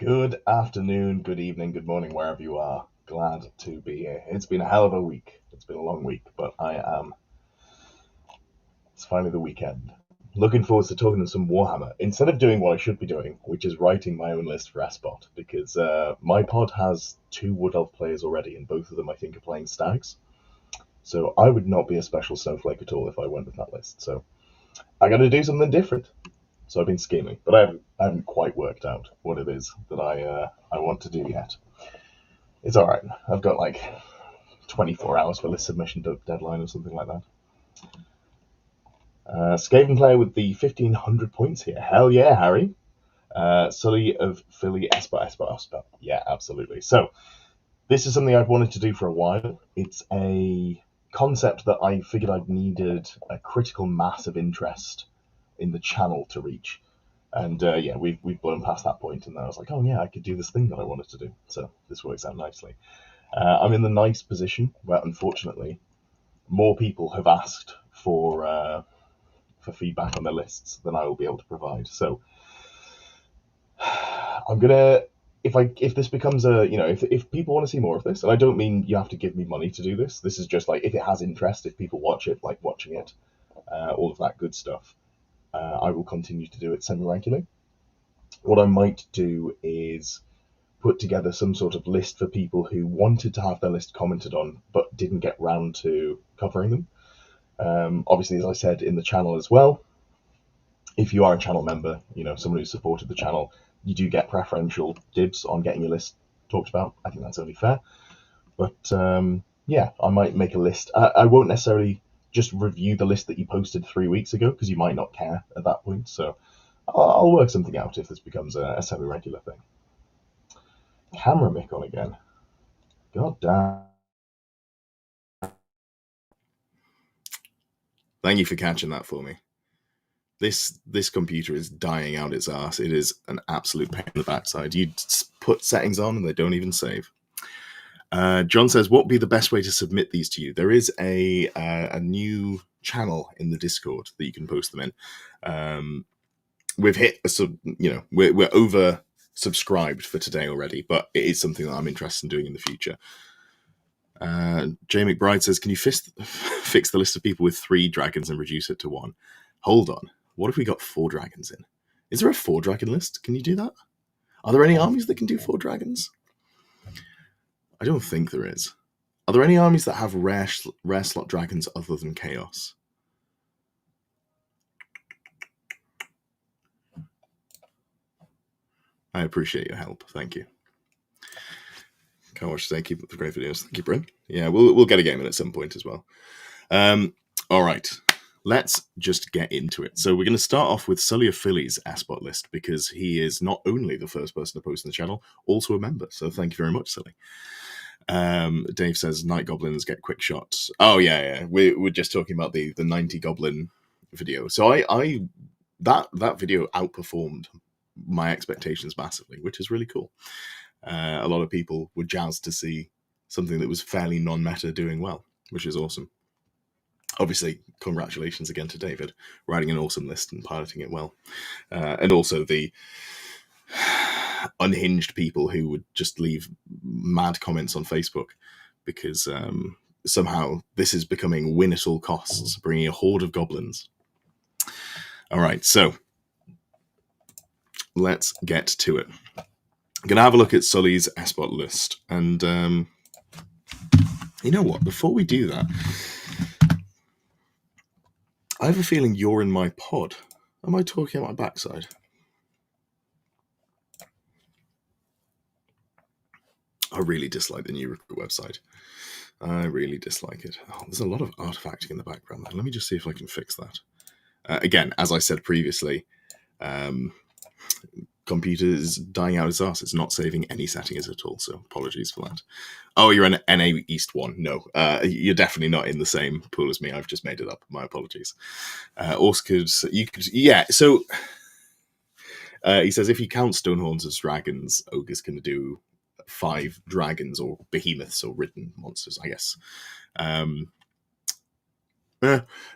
Good afternoon, good evening, good morning, wherever you are. Glad to be here. It's been a hell of a week. It's been a long week, but it's finally the weekend. Looking forward to talking to some Warhammer instead of doing what I should be doing, which is writing my own list for Espot, because my pod has two Wood Elf players already, and both of them I think are playing Stags. So I would not be a special snowflake at all if I went with that list. So I got to do something different. So I've been scheming, but I haven't quite worked out what it is that I want to do yet. It's all right. I've got like 24 hours for list submission deadline or something like that. Skaven player with the 1,500 points here. Hell yeah, Harry. Sully of Philly, Espa. Yeah, absolutely. So this is something I've wanted to do for a while. It's a concept that I figured I'd needed a critical mass of interest in the channel to reach. And yeah, we've blown past that point, and then I was like, oh yeah, I could do this thing that I wanted to do. So this works out nicely. I'm in the nice position where, unfortunately, more people have asked for feedback on their lists than I will be able to provide. So I'm gonna, if this becomes a, if people want to see more of this, and I don't mean you have to give me money to do this. This is just like if it has interest, if people watch it, like watching it, all of that good stuff. I will continue to do it semi-regularly. What I might do is put together some sort of list for people who wanted to have their list commented on but didn't get round to covering them. Obviously, as I said in the channel as well, if you are a channel member, someone who's supported the channel, you do get preferential dibs on getting your list talked about. I think that's only fair. But yeah, I might make a list. I won't necessarily just review the list that you posted 3 weeks ago because you might not care at that point. So I'll work something out if this becomes a semi-regular thing. Camera mic on again. God damn. Thank you for catching that for me. This computer is dying out its ass. It is an absolute pain in the backside. You put settings on and they don't even save. John says, what would be the best way to submit these to you? There is a new channel in the Discord that you can post them in. We've hit we're over subscribed for today already, but it is something that I'm interested in doing in the future. Jay McBride says, can you fix the list of people with 3 dragons and reduce it to 1? Hold on. What if we got 4 dragons in? Is there a 4 dragon list? Can you do that? Are there any armies that can do 4 dragons? I don't think there is. Are there any armies that have rare slot dragons other than Chaos? I appreciate your help. Thank you. Can't watch today. Keep up the great videos. Thank you, Bryn. Yeah, we'll get a game in at some point as well. All right. Let's just get into it. So we're going to start off with Sully of Philly's Espot list because he is not only the first person to post in the channel, also a member. So thank you very much, Sully. Dave says Night Goblins get quick shots. Oh yeah. We're just talking about the 90 Goblin video. So I that video outperformed my expectations massively, which is really cool. A lot of people were jazzed to see something that was fairly non-meta doing well, which is awesome. Obviously, congratulations again to David, writing an awesome list and piloting it well. And also the unhinged people who would just leave mad comments on Facebook because somehow this is becoming win at all costs, bringing a horde of goblins. All right, so let's get to it. I'm going to have a look at Sully's Espot list. And you know what? Before we do that, I have a feeling you're in my pod. Am I talking at my backside? I really dislike the new recruit website. I really dislike it. Oh, there's a lot of artifacting in the background there. Let me just see if I can fix that. Again, as I said previously, computer is dying out its ass. It's not saving any settings at all, so apologies for that. Oh, you're an NA East 1. No, you're definitely not in the same pool as me. I've just made it up. My apologies. Yeah, so he says if you count Stonehorns as dragons, Ogre's can do 5 dragons or behemoths or ridden monsters, I guess.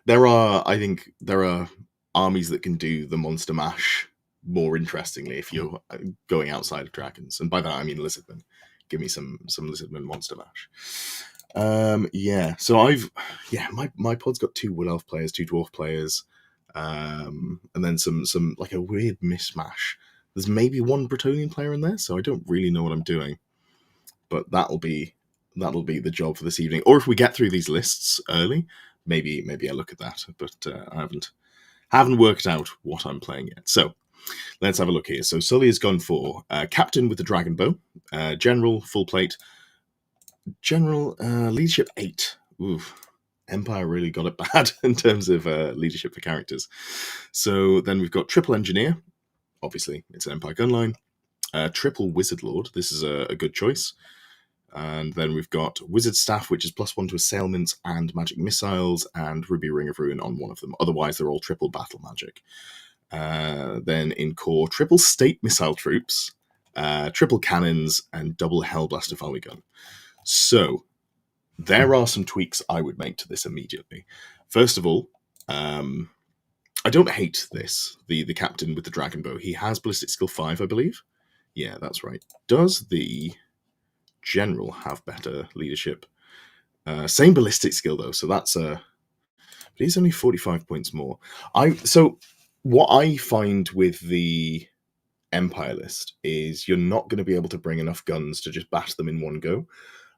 There are armies that can do the monster mash more interestingly if you're going outside of dragons, and by that I mean lizardmen. Give me some lizardmen monster mash. So my pod's got 2 wood elf players, 2 dwarf players, and then some like a weird mismatch. There's maybe 1 Bretonnian player in there, so I don't really know what I'm doing, but that'll be the job for this evening. Or if we get through these lists early, maybe I look at that, but I haven't worked out what I'm playing yet. So let's have a look here. So Sully has gone for Captain with the Dragon Bow, General, full plate, General, Leadership 8. Oof. Empire really got it bad in terms of leadership for characters. So then we've got Triple Engineer. Obviously, it's an Empire gunline. Triple Wizard Lord. This is a good choice. And then we've got Wizard Staff, which is +1 to assailments and magic missiles, and Ruby Ring of Ruin on one of them. Otherwise, they're all triple battle magic. Then in core, triple state missile troops, triple cannons, and double Hellblaster volley gun. So there are some tweaks I would make to this immediately. First of all, I don't hate this. The captain with the dragon bow. He has ballistic skill 5, I believe. Yeah, that's right. Does the general have better leadership? Same ballistic skill though, so that's but he's only 45 points more. So what I find with the Empire list is you're not going to be able to bring enough guns to just bash them in one go.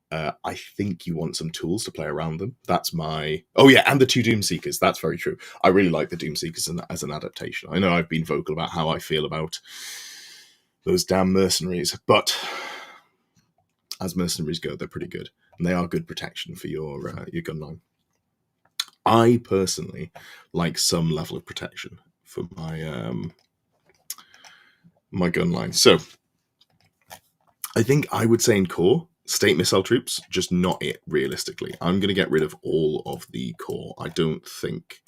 I think you want some tools to play around them. That's my... Oh yeah, and the 2 Doomseekers. That's very true. I really like the Doomseekers as an adaptation. I know I've been vocal about how I feel about those damn mercenaries, but as mercenaries go, they're pretty good. And they are good protection for your gun line. I personally like some level of protection for my my gun line. So I think I would say in core, state missile troops, just not it, realistically. I'm going to get rid of all of the core. I don't think...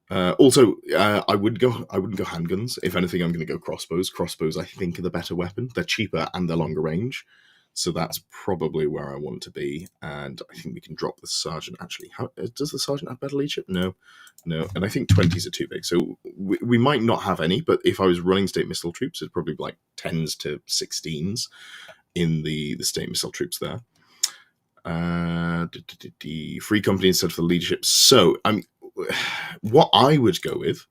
I wouldn't go handguns. If anything, I'm going to go crossbows. Crossbows, I think, are the better weapon. They're cheaper and they're longer range. So that's probably where I want to be. And I think we can drop the sergeant. Actually, does the sergeant have better leadership? No. And I think 20s are too big. So we might not have any, but if I was running state missile troops, it'd probably be like 10s to 16s in the state missile troops there. Free company instead of the leadership. So what I would go with,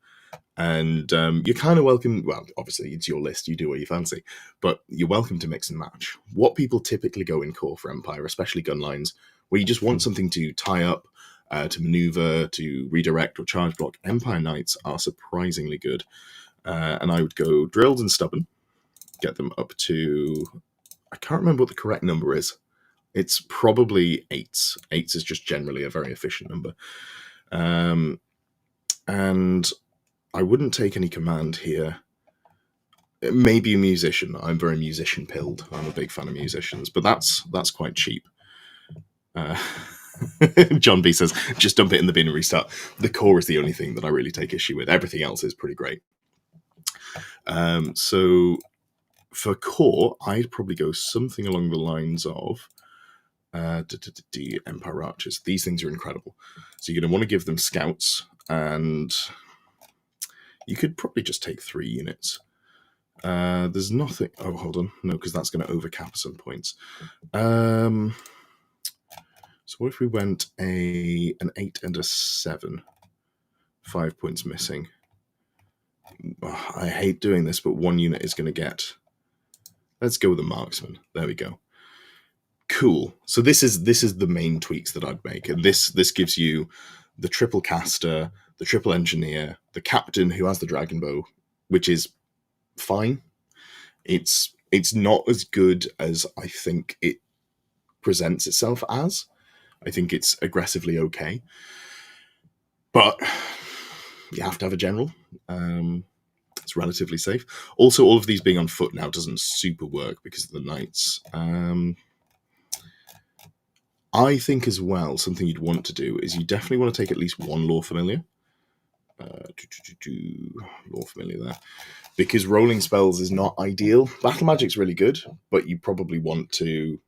and you're kind of welcome, well, obviously it's your list, you do what you fancy, but you're welcome to mix and match. What people typically go in core for Empire, especially gun lines, where you just want something to tie up, to maneuver, to redirect or charge block, Empire Knights are surprisingly good. And I would go drilled and stubborn, get them up to, I can't remember what the correct number is. It's probably 8s. 8s is just generally a very efficient number. And I wouldn't take any command here. Maybe a musician. I'm very musician pilled. I'm a big fan of musicians, but that's quite cheap. John B says, just dump it in the bin and restart. The core is the only thing that I really take issue with. Everything else is pretty great. So for core, I'd probably go something along the lines of Empire Archers. These things are incredible. So you're going to want to give them scouts, and you could probably just take 3 units. There's nothing... Oh, hold on. No, because that's going to overcap some points. So what if we went an 8 and a 7? 5 points missing. Oh, I hate doing this, but 1 unit is going to get... Let's go with the marksman. There we go. Cool. So this is the main tweaks that I'd make, and this gives you the triple caster, the triple engineer, the captain who has the dragon bow, which is fine. It's not as good as I think it presents itself as. I think it's aggressively okay, but you have to have a general. It's relatively safe. Also, all of these being on foot now doesn't super work because of the knights. I think as well, something you'd want to do is you definitely want to take at least 1 lore familiar. Lore familiar there. Because rolling spells is not ideal. Battle magic's really good, but you probably want to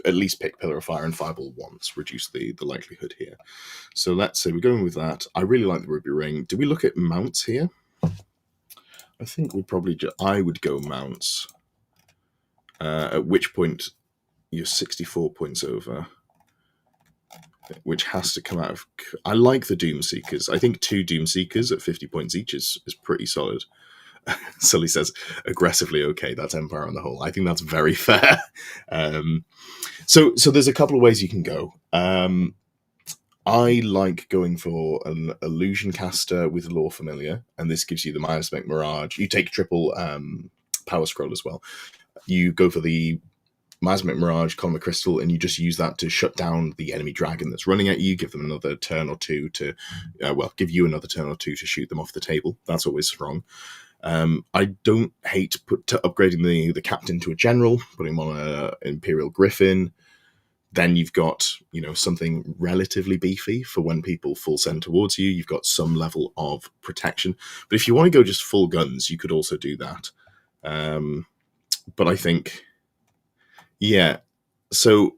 at least pick Pillar of Fire and Fireball once, reduce the likelihood here. So let's say we're going with that. I really like the Ruby Ring. Do we look at mounts here? I think we'd probably I would go mounts. At which point you're 64 points over, which has to come out of. I like the Doom Seekers. I think 2 Doom Seekers at 50 points each is pretty solid. Sully says aggressively okay. That's Empire on the whole. I think that's very fair. So there's a couple of ways you can go. I like going for an illusion caster with lore familiar, and this gives you the miasmic mirage. You take triple power scroll as well. You go for the miasmic mirage, column of crystal, and you just use that to shut down the enemy dragon that's running at you. Give them another turn or two to, give you another turn or two to shoot them off the table. That's always strong. I don't hate upgrading the captain to a general, putting him on an Imperial Griffin. Then you've got, something relatively beefy for when people full send towards you. You've got some level of protection. But if you want to go just full guns, you could also do that. But I think, yeah. So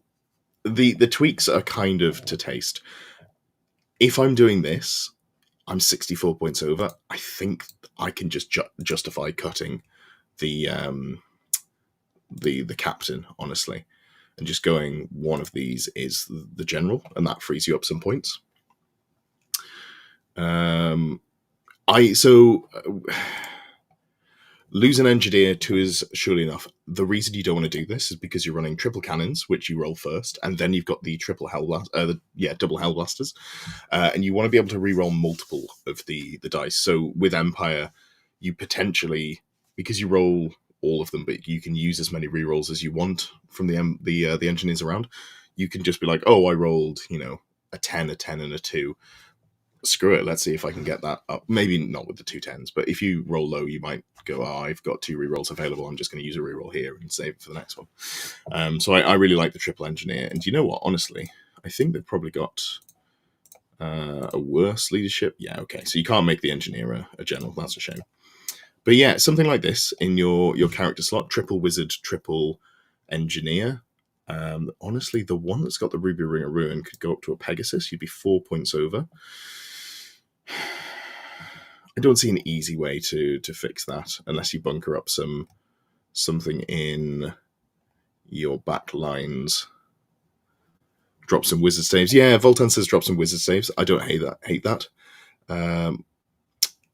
the tweaks are kind of to taste. If I'm doing this, I'm 64 points over. I think I can just justify cutting the captain, honestly. And just going one of these is the general, and that frees you up some points. Lose an engineer to is surely enough. The reason you don't want to do this is because you're running triple cannons, which you roll first, and then you've got the double hellblasters, and you want to be able to re-roll multiple of the dice. So with Empire, you potentially, because you roll all of them, but you can use as many rerolls as you want from the engineers around. You can just be like, oh, I rolled, a 10, a 10, and a 2. Screw it, let's see if I can get that up. Maybe not with the 2 10s, but if you roll low, you might go, oh, I've got 2 rerolls available. I'm just going to use a reroll here and save it for the next one. So I really like the triple engineer. And you know what? Honestly, I think they've probably got a worse leadership. Yeah, okay. So you can't make the engineer a general. That's a shame. But yeah, something like this in your character slot, triple wizard, triple engineer. Honestly, the one that's got the Ruby Ring of Ruin could go up to a Pegasus. You'd be 4 points over. I don't see an easy way to fix that unless you bunker up something in your back lines. Drop some wizard saves. Yeah, Voltan says drop some wizard saves. I don't hate that.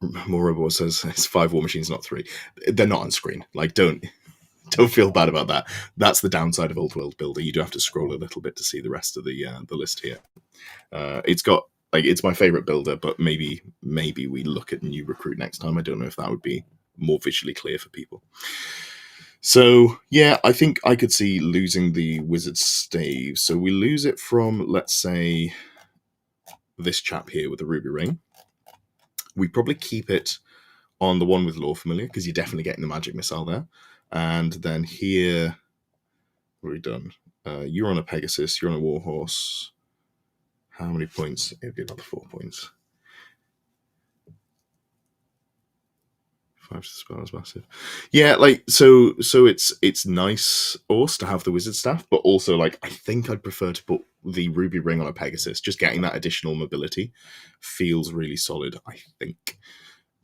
Morobo says it's 5 war machines, not 3. They're not on screen. Like, don't feel bad about that. That's the downside of Old World Builder. You do have to scroll a little bit to see the rest of the list here. It's my favorite builder, but maybe we look at New Recruit next time. I don't know if that would be more visually clear for people. So yeah, I think I could see losing the wizard stave. So we lose it from, let's say, this chap here with the ruby ring. We probably keep it on the one with lore familiar because you're definitely getting the magic missile there. And then here, what are we done? You're on a Pegasus. You're on a warhorse. How many points? It'd be another 4 points. 5 to the spell is massive. Yeah, so it's nice, Ors, to have the wizard staff, but also I think I'd prefer to put the ruby ring on a Pegasus. Just getting that additional mobility feels really solid. I think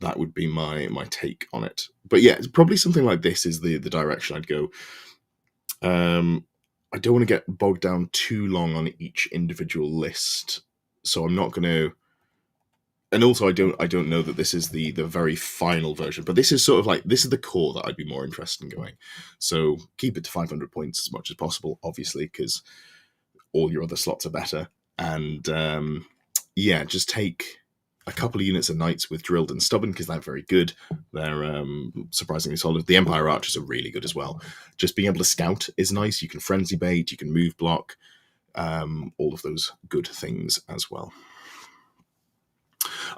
that would be my take on it. But yeah, it's probably something like this is the direction I'd go. I don't want to get bogged down too long on each individual list, so I'm not going to. And also, I don't know that this is the very final version, but this is sort of this is the core that I'd be more interested in going. So keep it to 500 points as much as possible, obviously, because all your other slots are better. And just take a couple of units of knights with drilled and stubborn because they're very good. They're surprisingly solid. The Empire archers are really good as well. Just being able to scout is nice. You can frenzy bait, you can move block, all of those good things as well.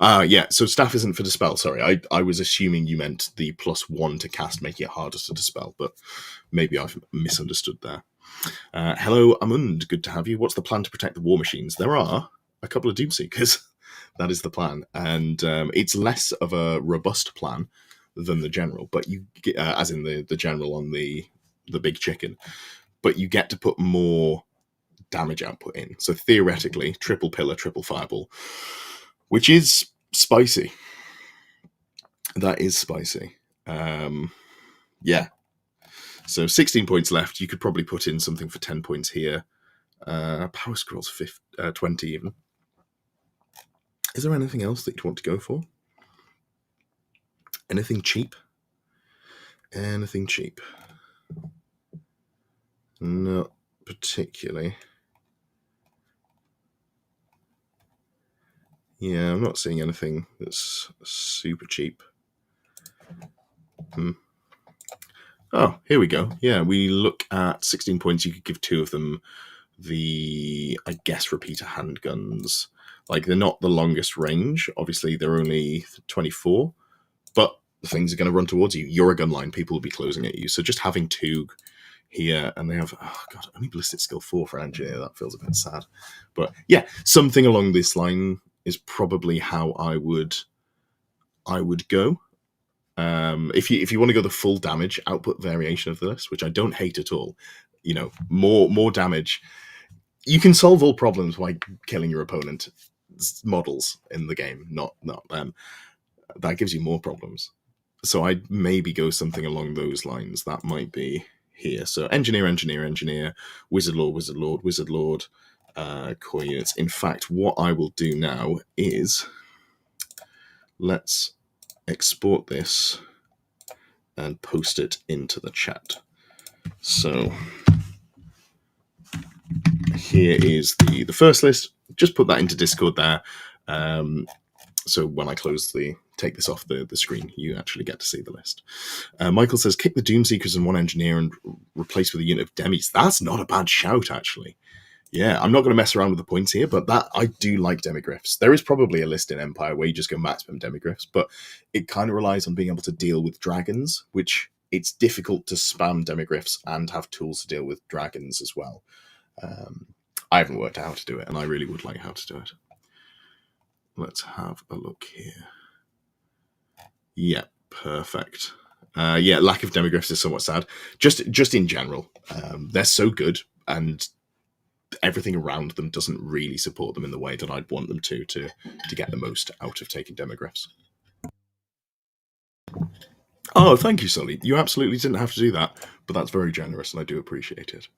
So staff isn't for dispel. Sorry, I was assuming you meant the +1 to cast, making it harder to dispel, but maybe I've misunderstood there. Hello, Amund. Good to have you. What's the plan to protect the war machines? There are a couple of Doomseekers. That is the plan, and it's less of a robust plan than the general, but you get, as in the general on the big chicken, but you get to put more damage output in. So theoretically, triple pillar, triple fireball, which is spicy. That is spicy. Yeah. So 16 points left. You could probably put in something for 10 points here. Power Scrolls 20 even. Is there anything else that you'd want to go for? Anything cheap? Anything cheap? Not particularly. Yeah, I'm not seeing anything that's super cheap. Oh, here we go. Yeah, we look at 16 points. You could give 2 of them the, I guess, repeater handguns. Like, they're not the longest range. Obviously, they're only 24, but the things are going to run towards you. You're a gun line. People will be closing at you. So just having 2 here, and they have, oh god, only ballistic skill 4 for engineer. That feels a bit sad. But yeah, something along this line is probably how I would go. If you want to go the full damage output variation of this, which I don't hate at all, you know, more damage. You can solve all problems by killing your opponent's models in the game, not them. That gives you more problems. So I'd maybe go something along those lines. That might be here. So engineer, engineer, engineer, wizard lord, wizard lord, wizard lord, core units. In fact, what I will do now is let's export this and post it into the chat. So here is the first list. Just put that into Discord there. So when I take this off the screen, you actually get to see the list. Michael says, kick the Doomseekers and 1 engineer and replace with a unit of demis. That's not a bad shout, actually. Yeah, I'm not going to mess around with the points here, but that I do like demigryphs. There is probably a list in Empire where you just go maximum demigryphs, but it kind of relies on being able to deal with dragons, which it's difficult to spam demigryphs and have tools to deal with dragons as well. I haven't worked out how to do it, and I really would like how to do it. Let's have a look here. Yeah, perfect. Yeah, lack of demigryphs is somewhat sad. Just in general, they're so good, and everything around them doesn't really support them in the way that I'd want them to get the most out of taking demigryphs. Oh, thank you, Sully. You absolutely didn't have to do that, but that's very generous, and I do appreciate it.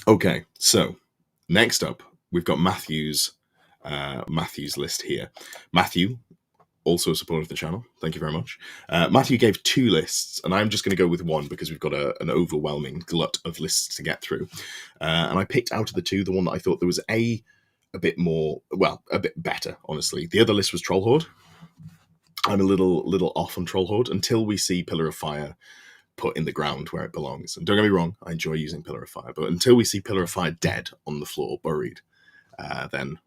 Okay, so next up, we've got Matthew's list here. Matthew, also a supporter of the channel, thank you very much. Matthew gave 2 lists, and I'm just going to go with 1 because we've got an overwhelming glut of lists to get through. And I picked out of the 2 the one that I thought there was a bit better, honestly. The other list was Troll Horde. I'm a little off on Troll Horde until we see Pillar of Fire put in the ground where it belongs. And don't get me wrong, I enjoy using Pillar of Fire, but until we see Pillar of Fire dead on the floor, buried, then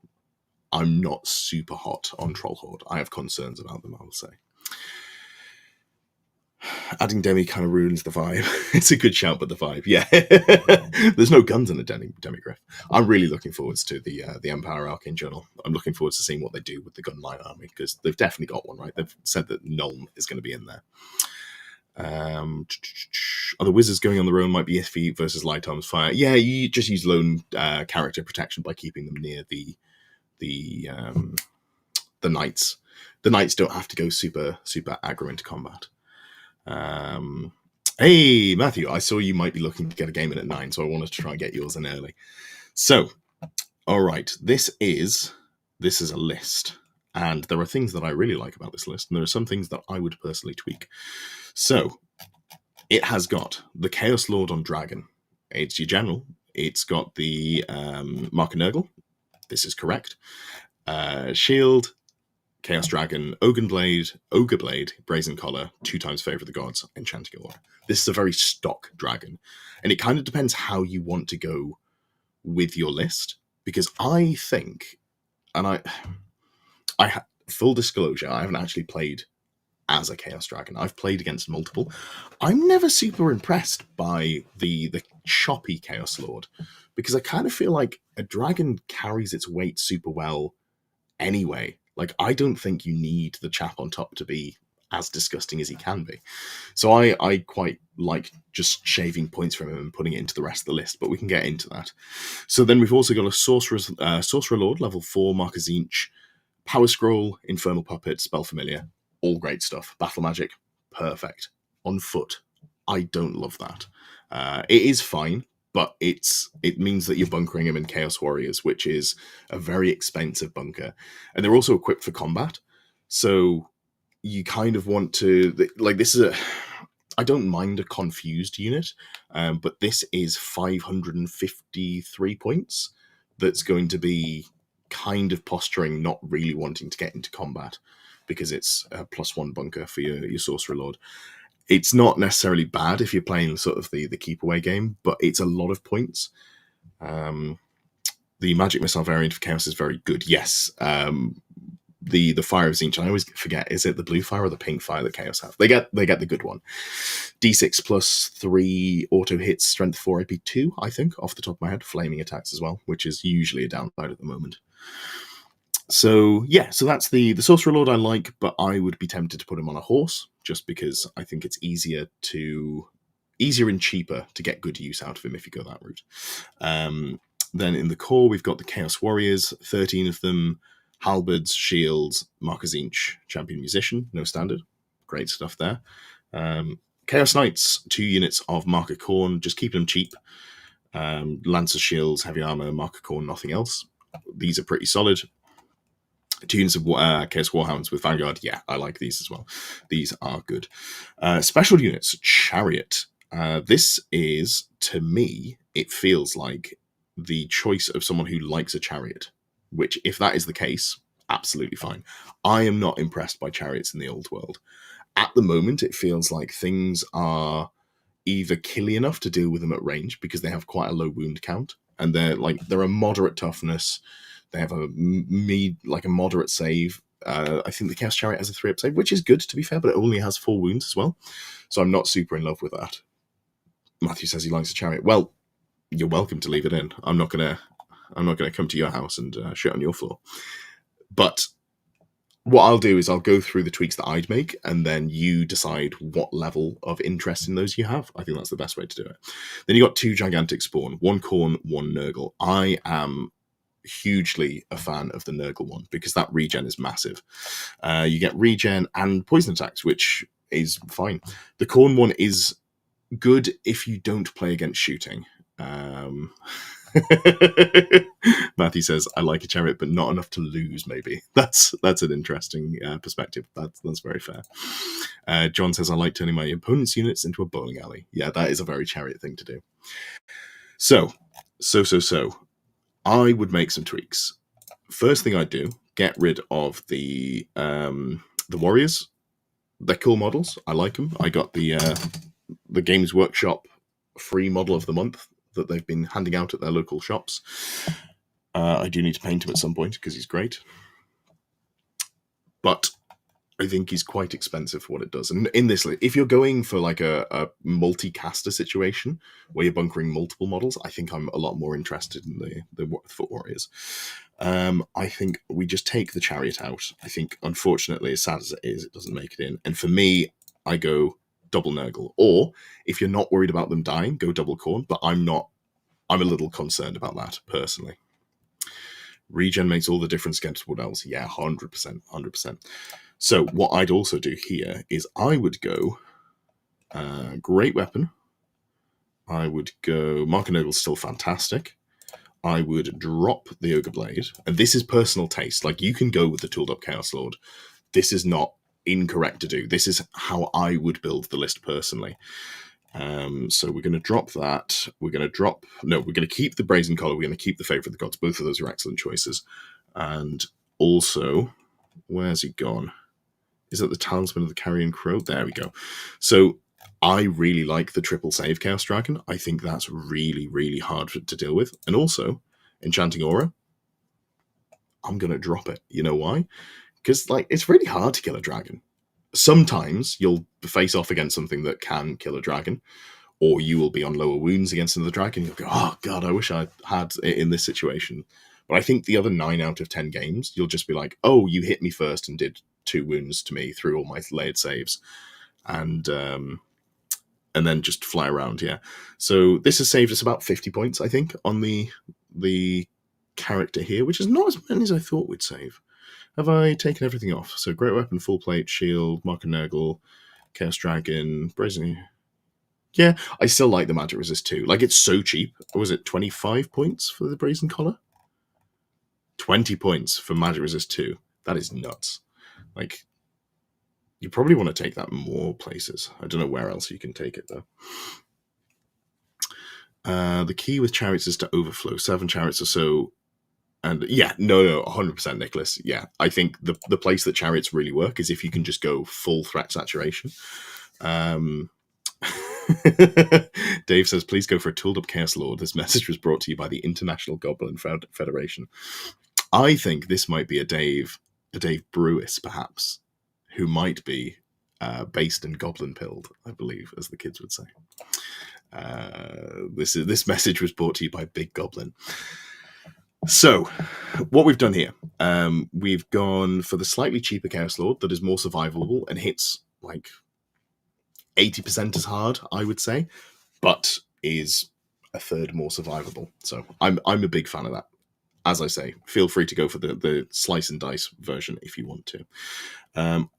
I'm not super hot on Troll Horde. I have concerns about them, I will say. Adding Demi kind of ruins the vibe. It's a good shout, but the vibe, yeah. There's no guns in the Demigryph. I'm really looking forward to the Empire Arcane Journal. I'm looking forward to seeing what they do with the Gunline Army, because they've definitely got one, right? They've said that Nuln is going to be in there. Other wizards going on their own might be iffy versus Light Arms Fire. Yeah, you just use lone character protection by keeping them near the knights. The knights don't have to go super aggro into combat. Hey Matthew, I saw you might be looking to get a game in at 9, so I wanted to try and get yours in early. So, all right, this is a list, and there are things that I really like about this list, and there are some things that I would personally tweak. So, it has got the Chaos Lord on Dragon. It's your general. It's got the Mark of Nurgle. This is correct. Shield, Chaos Dragon, Ogre Blade, Brazen Collar, 2 times Favor of the Gods, Enchanting Aura. This is a very stock dragon. And it kind of depends how you want to go with your list. Because I think, and full disclosure, I haven't actually played as a Chaos Dragon. I've played against multiple. I'm never super impressed by the choppy Chaos Lord. Because I kind of feel like a dragon carries its weight super well anyway. Like, I don't think you need the chap on top to be as disgusting as he can be. So I quite like just shaving points from him and putting it into the rest of the list, but we can get into that. So then we've also got a Sorcerer Lord, level 4, Marcus Inch, Power Scroll, Infernal Puppet, Spell Familiar, all great stuff. Battle Magic, perfect. On foot, I don't love that. It is fine, but it means that you're bunkering him in Chaos Warriors, which is a very expensive bunker, and they're also equipped for combat. So you kind of want to like this is a. I don't mind a confused unit, but this is 553 points. That's going to be kind of posturing, not really wanting to get into combat because it's a +1 bunker for your Sorcerer Lord. It's not necessarily bad if you're playing sort of the keep away game, but it's a lot of points. The Magic Missile variant of Chaos is very good. Yes. The Fire of Tzeentch, I always forget, is it the blue fire or the pink fire that Chaos have? They get the good one. D6 +3 auto hits, strength 4, AP 2, I think, off the top of my head. Flaming attacks as well, which is usually a downside at the moment. So yeah, so that's the Sorcerer Lord I like, but I would be tempted to put him on a horse just because I think it's easier and cheaper to get good use out of him if you go that route. Then in the core, we've got the Chaos Warriors, 13 of them, halberds, shields, Mark of Tzeentch, champion musician, no standard, great stuff there. Chaos Knights, 2 units of Mark of Khorne, just keeping them cheap. Lancer shields, heavy armor, Mark of Khorne, nothing else. These are pretty solid. 2 units of Chaos Warhounds with Vanguard. Yeah, I like these as well. These are good. Special units, Chariot. This is, to me, it feels like the choice of someone who likes a chariot, which, if that is the case, absolutely fine. I am not impressed by chariots in the old world. At the moment, it feels like things are either killy enough to deal with them at range because they have quite a low wound count, and they're a moderate toughness. They have a moderate save. I think the Chaos Chariot has a 3-up save, which is good to be fair, but it only has 4 wounds as well. So I'm not super in love with that. Matthew says he likes a chariot. Well, you're welcome to leave it in. I'm not gonna come to your house and shit on your floor. But what I'll do is I'll go through the tweaks that I'd make, and then you decide what level of interest in those you have. I think that's the best way to do it. Then you got 2 gigantic spawn, 1 Khorne, 1 Nurgle. I am hugely a fan of the Nurgle one because that regen is massive. You get regen and poison attacks, which is fine. The Khorne one is good if you don't play against shooting. Matthew says, I like a chariot, but not enough to lose, maybe. That's an interesting perspective. That's very fair. John says, I like turning my opponent's units into a bowling alley. Yeah, that is a very chariot thing to do. So. I would make some tweaks. First thing I'd do, get rid of the warriors. They're cool models. I like them. I got the Games Workshop free model of the month that they've been handing out at their local shops. I do need to paint him at some point because he's great. But I think he's quite expensive for what it does. And in this, if you're going for like a multi-caster situation where you're bunkering multiple models, I think I'm a lot more interested in the Foot Warriors. I think we just take the chariot out. I think, unfortunately, as sad as it is, it doesn't make it in. And for me, I go double Nurgle. Or if you're not worried about them dying, go double Khorne. But I'm not. I'm a little concerned about that personally. Regen makes all the difference against Wood Elves. Yeah, 100%, 100%. So what I'd also do here is I would go Great Weapon. I would go Mark of Nurgle's still fantastic. I would drop the Ogre Blade. And this is personal taste. Like, you can go with the Tooled Up Chaos Lord. This is not incorrect to do. This is how I would build the list personally. So we're going to drop that. We're going to keep the Brazen Collar. We're going to keep the Favour of the Gods. Both of those are excellent choices. And also, where's he gone? Is that the Talisman of the Carrion Crow? There we go. So I really like the triple save Chaos Dragon. I think that's really, really hard to deal with. And also, Enchanting Aura, I'm going to drop it. You know why? Because it's really hard to kill a dragon. Sometimes you'll face off against something that can kill a dragon, or you will be on lower wounds against another dragon. You'll go, oh God, I wish I had it in this situation. But I think the other 9 out of 10 games, you'll just be like, oh, you hit me first and did 2 wounds to me through all my layered saves. And then just fly around, yeah. So this has saved us about 50 points, I think, on the character here, which is not as many as I thought we'd save. Have I taken everything off? So Great Weapon, Full Plate, Shield, Mark of Nurgle, Chaos Dragon, Brazen. Yeah, I still like the magic resist too. Like, it's so cheap. Was it 25 points for the Brazen Collar? 20 points for magic resist 2. That is nuts. Like, you probably want to take that more places. I don't know where else you can take it though. The key with chariots is to overflow 7 chariots or so. And yeah, no, 100% Nicholas. Yeah, I think the place that chariots really work is if you can just go full threat saturation. Dave says, please go for a tooled up Chaos Lord. This message was brought to you by the International Goblin Federation. I think this might be a Dave Brewis, perhaps, who might be based in Goblin Pilled, I believe, as the kids would say. This message was brought to you by Big Goblin. So, what we've done here, we've gone for the slightly cheaper Chaos Lord that is more survivable and hits like 80% as hard, I would say, but is a third more survivable. So I'm a big fan of that. As I say, feel free to go for the slice and dice version if you want to.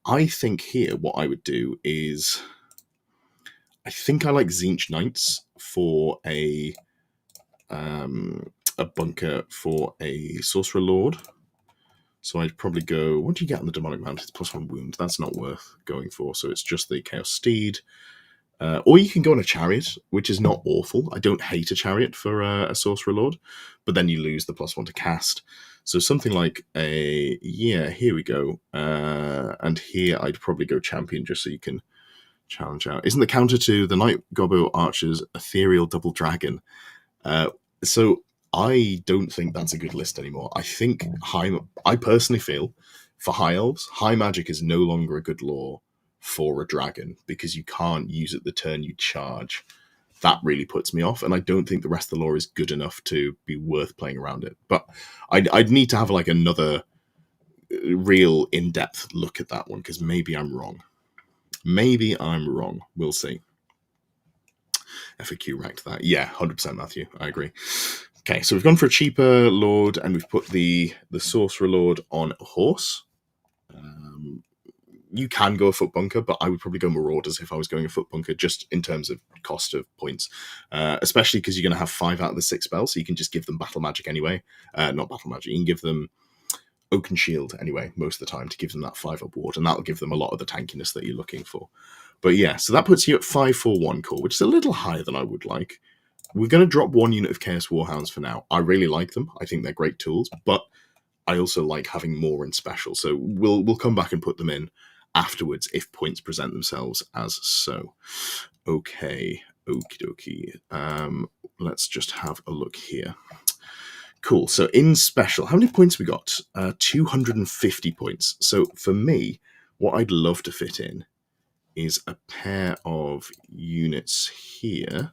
I think here what I would do is, I think I like Tzeentch Knights for a bunker for a Sorcerer Lord. So I'd probably go, what do you get on the Demonic Mount? It's +1 wound. That's not worth going for. So it's just the Chaos Steed. Or you can go on a Chariot, which is not awful. I don't hate a Chariot for a Sorcerer Lord, but then you lose the +1 to cast. So something like a, yeah, here we go. And here I'd probably go Champion just so you can challenge out. Isn't the counter to the Night Gobbo Archer's Ethereal Double Dragon? So I don't think that's a good list anymore. I think I personally feel for High Elves, High Magic is no longer a good lore for a dragon because you can't use it the turn you charge. That really puts me off, and I don't think the rest of the lore is good enough to be worth playing around it. But I'd need to have like another real in-depth look at that one because maybe I'm wrong. Maybe I'm wrong. We'll see. FAQ ranked that. Yeah, 100% Matthew. I agree. Okay, so we've gone for a cheaper Lord, and we've put the Sorcerer Lord on a horse. You can go a foot bunker, but I would probably go Marauders if I was going a foot bunker, just in terms of cost of points. Especially because you're going to have 5 out of the 6 spells, so you can just give them Battle Magic anyway. Not Battle Magic, you can give them Oaken Shield anyway, most of the time, to give them that 5-up ward, and that'll give them a lot of the tankiness that you're looking for. But yeah, so that puts you at 541 core, which is a little higher than I would like. We're going to drop 1 unit of Chaos Warhounds for now. I really like them. I think they're great tools, but I also like having more in special. So we'll come back and put them in afterwards if points present themselves as so. Okay, okie dokie. Let's just have a look here. Cool. So in special, how many points we got? 250 points. So for me, what I'd love to fit in is a pair of units here,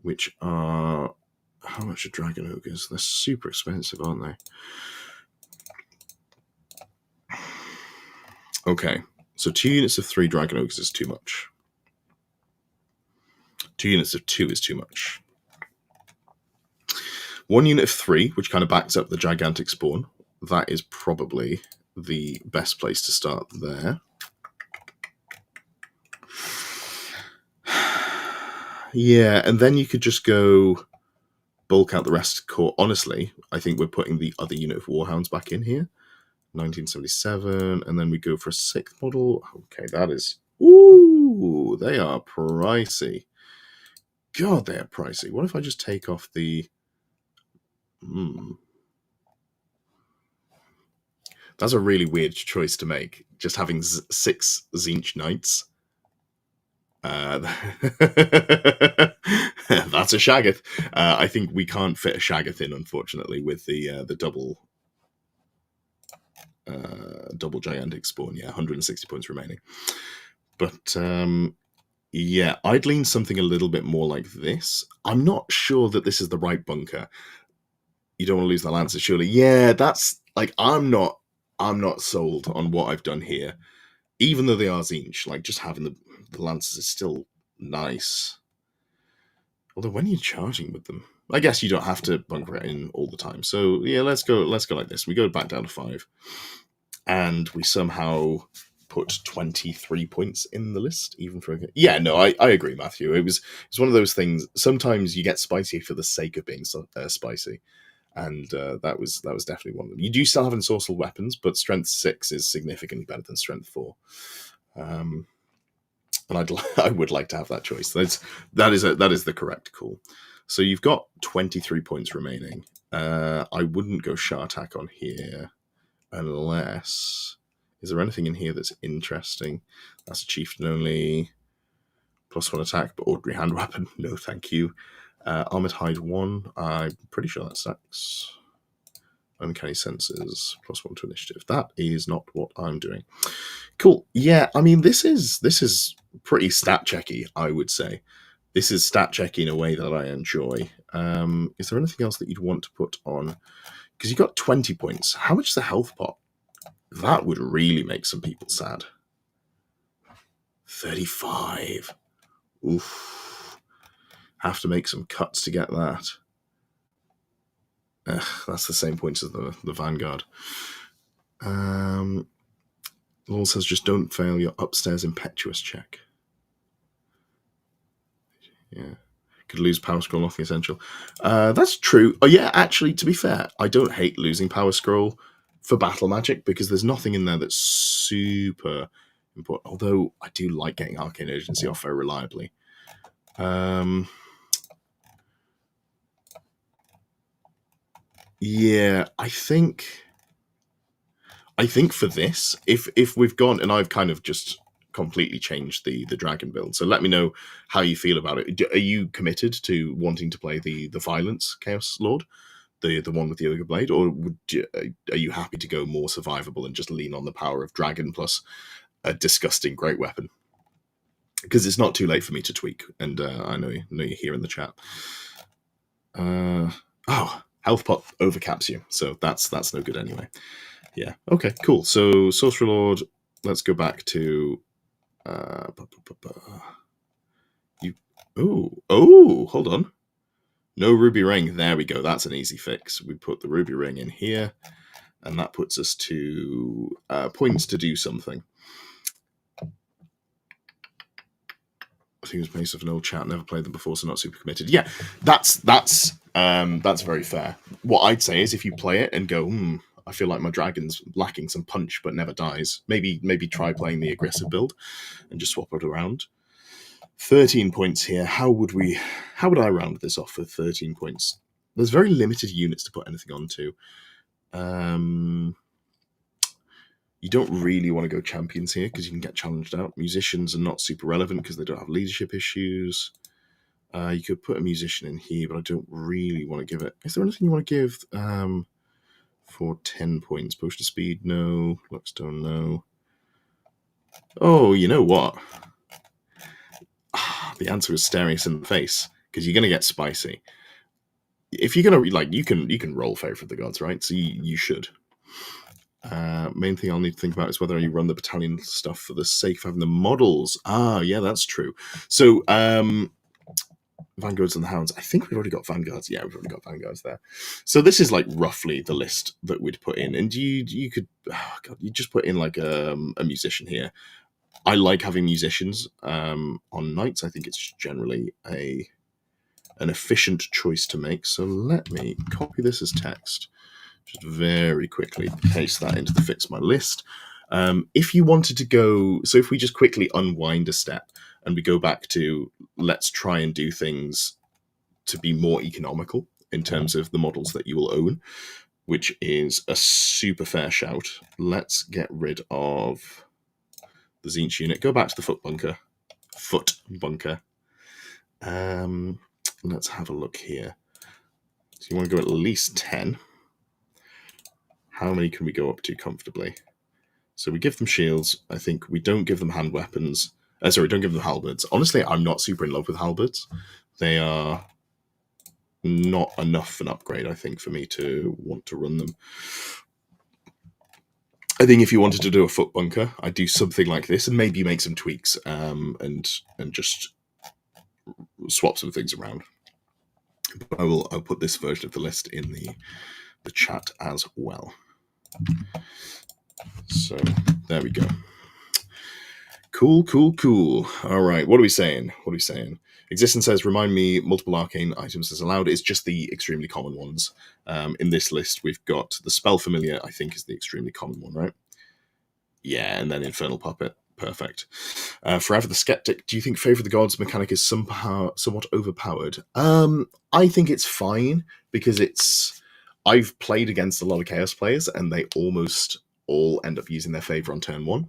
which are, how much are Dragon Ogres? They're super expensive, aren't they? Okay, so 2 units of 3 Dragon Ogres is too much. 2 units of 2 is too much. 1 unit of 3, which kind of backs up the Gigantic Spawn. That is probably the best place to start there. Yeah, and then you could just go bulk out the rest core. Honestly, I think we're putting the other unit of Warhounds back in here. 1977, and then we go for a 6th model. Okay, that is... Ooh, they are pricey. God, they are pricey. What if I just take off the... That's a really weird choice to make. Just having 6 Tzeentch Knights. That's a Shaggoth. I think we can't fit a Shaggoth in, unfortunately, with the double Gigantic Spawn. Yeah, 160 points remaining. But yeah, I'd lean something a little bit more like this. I'm not sure that this is the right bunker. You don't want to lose the Lancers, surely. Yeah, that's like, I'm not sold on what I've done here. Even though they are Tzeentch, like just having the Lancers is still nice. Although when you're charging with them, I guess you don't have to bunker it in all the time. So yeah, let's go like this. We go back down to 5. And we somehow put 23 points in the list, even for yeah. No, I agree, Matthew. It's one of those things. Sometimes you get spicy for the sake of being spicy, and that was definitely one of them. You do still have ensorcelled weapons, but strength 6 is significantly better than strength 4. And I would like to have that choice. That is the correct call. So you've got 23 points remaining. I wouldn't go Shah attack on here unless. Is there anything in here that's interesting? That's a chieftain only. +1 attack, but ordinary hand weapon. No, thank you. Armored hide 1. I'm pretty sure that stacks. Uncanny senses, +1 to initiative. That is not what I'm doing. Cool. Yeah, I mean, this is pretty stat checky, I would say. This is stat checky in a way that I enjoy. Is there anything else that you'd want to put on? Because you got 20 points. How much is the health pot? That would really make some people sad. 35. Oof. Have to make some cuts to get that. That's the same points as the Vanguard. Law says just don't fail your upstairs impetuous check. Yeah. Could lose power scroll, nothing essential. That's true. Oh yeah, actually, to be fair, I don't hate losing power scroll for battle magic because there's nothing in there that's super important. Although I do like getting arcane urgency off very reliably. Yeah, I think for this, if we've gone, and I've kind of just completely changed the dragon build. So let me know how you feel about it. Are you committed to wanting to play the violence Chaos Lord, the one with the ogre blade, or are you happy to go more survivable and just lean on the power of dragon plus a disgusting great weapon? Because it's not too late for me to tweak, and I know you're here in the chat. Health pot overcaps you, so that's no good anyway. Yeah. Okay. Cool. So Sorcerer Lord. Let's go back to. You. Oh. Hold on. No ruby ring. There we go. That's an easy fix. We put the ruby ring in here, and that puts us to points to do something. I think it was based off an old chat. Never played them before, so not super committed. Yeah, that's very fair. What I'd say is if you play it and go, I feel like my dragon's lacking some punch but never dies. Maybe try playing the aggressive build and just swap it around. 13 points here. How would I round this off for 13 points? There's very limited units to put anything onto. You don't really want to go champions here because you can get challenged out. Musicians are not super relevant because they don't have leadership issues. You could put a musician in here, but I don't really want to give it. Is there anything you want to give for 10 points? Potion of speed, no. Luckstone, no. Oh, you know what? The answer is staring us in the face because you're going to get spicy. If you're going to, you can roll Favour of the Gods, right? So you should. Main thing I'll need to think about is whether you run the battalion stuff for the sake of having the models. Yeah, that's true. So, Vanguards and the Hounds. I think we've already got Vanguards. Yeah, we've already got Vanguards there. So this is like roughly the list that we'd put in. And you could, you just put in like a musician here. I like having musicians on knights. I think it's generally an efficient choice to make. So let me copy this as text. Just very quickly paste that into the fix my list. If you wanted to go, so if we just quickly unwind a step and we go back to let's try and do things to be more economical in terms of the models that you will own, which is a super fair shout. Let's get rid of the Zinch unit. Go back to the foot bunker. Let's have a look here. So you want to go at least 10. How many can we go up to comfortably? So we give them shields. I think we don't give them hand weapons. Don't give them halberds. Honestly, I'm not super in love with halberds. They are not enough an upgrade, I think, for me to want to run them. I think if you wanted to do a foot bunker, I'd do something like this and maybe make some tweaks and just swap some things around. But I'll put this version of the list in the chat as well. So there we go. Cool, cool, cool. All right, what are we saying? What are we saying? Existence says, remind me, multiple arcane items as allowed. It's just the extremely common ones. In this list, we've got the Spell Familiar, I think is the extremely common one, right? Yeah, and then Infernal Puppet. Perfect. Forever the Skeptic, do you think Favor of the Gods mechanic is somewhat overpowered? I think it's fine, because I've played against a lot of Chaos players, and they almost all end up using their Favor on turn 1.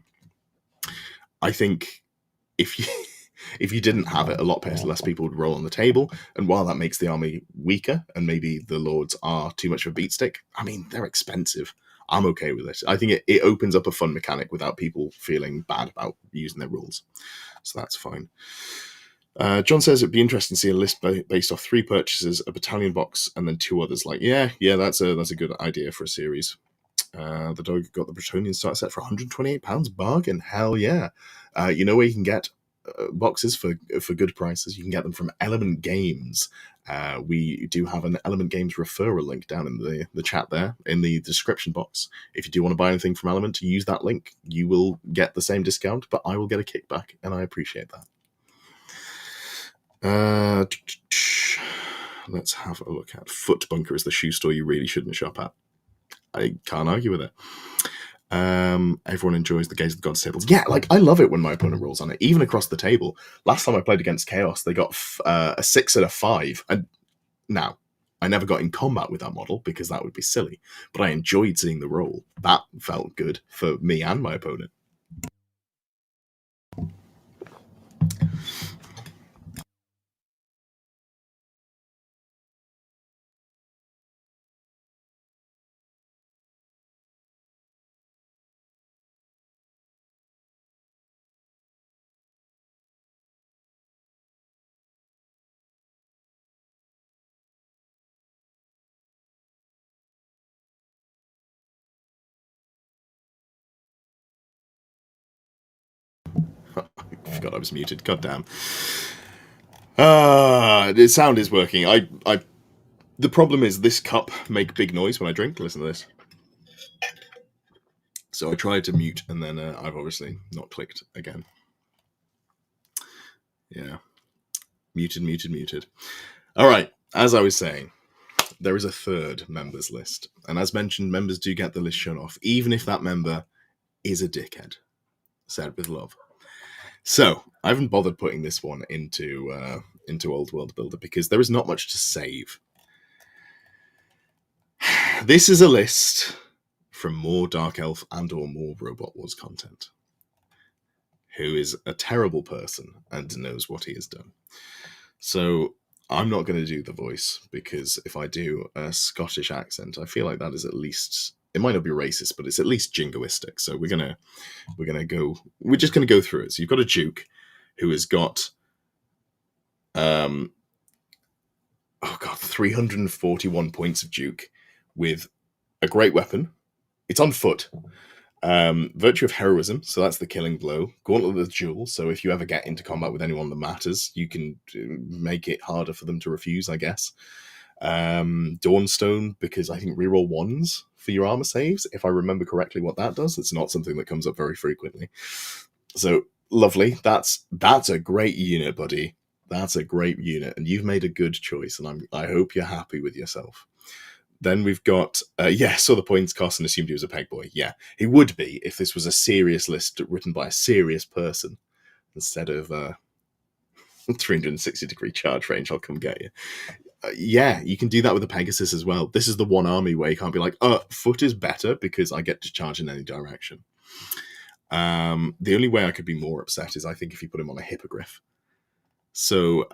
I think if you if you didn't have it, a lot less people would roll on the table. And while that makes the army weaker, and maybe the lords are too much of a beat stick, I mean, they're expensive. I'm okay with it. I think it opens up a fun mechanic without people feeling bad about using their rules. So that's fine. John says it'd be interesting to see a list based off 3 purchases, a battalion box, and then 2 others. Like, yeah, that's a good idea for a series. The dog got the Bretonnian starter set for £128. Bargain. Hell yeah. You know where you can get boxes for good prices? You can get them from Element Games. We do have an Element Games referral link down in the chat there, in the description box. If you do want to buy anything from Element, use that link. You will get the same discount, but I will get a kickback, and I appreciate that. Let's have a look at Foot Bunker is the shoe store you really shouldn't shop at. I can't argue with it. Everyone enjoys the Gaze of the Gods tables. Yeah, like, I love it when my opponent rolls on it, even across the table. Last time I played against Chaos, they got a 6 and a 5. And now, I never got in combat with that model, because that would be silly. But I enjoyed seeing the roll. That felt good for me and my opponent. I forgot I was muted. God damn. The sound is working. The problem is this cup make big noise when I drink. Listen to this. So I tried to mute, and then I've obviously not clicked again. Yeah. Muted. All right. As I was saying, there is a 3rd members list. And as mentioned, members do get the list shown off, even if that member is a dickhead. Said with love. So I haven't bothered putting this one into Old World Builder, because there is not much to save. This is a list from more Dark Elf and or more Robot Wars content, who is a terrible person and knows what he has done. So I'm not going to do the voice, because if I do a Scottish accent, I feel like that is at least, it might not be racist, but it's at least jingoistic. So we're just gonna go through it. So you've got a Duke who has got 341 points of Duke with a great weapon. It's on foot. Virtue of Heroism, so that's the killing blow. Gauntlet of the Duel, so if you ever get into combat with anyone that matters, you can make it harder for them to refuse, I guess. Dawnstone, because I think reroll 1s for your armor saves, if I remember correctly what that does. It's not something that comes up very frequently. So, lovely. That's a great unit, buddy. That's a great unit, and you've made a good choice, and I hope you're happy with yourself. Then we've got, saw the points cost and assumed he was a peg boy. Yeah, he would be if this was a serious list written by a serious person instead of 360-degree charge range. I'll come get you. Yeah, you can do that with the Pegasus as well. This is the one army where you can't be like, foot is better because I get to charge in any direction. The only way I could be more upset is I think if you put him on a Hippogriff. So,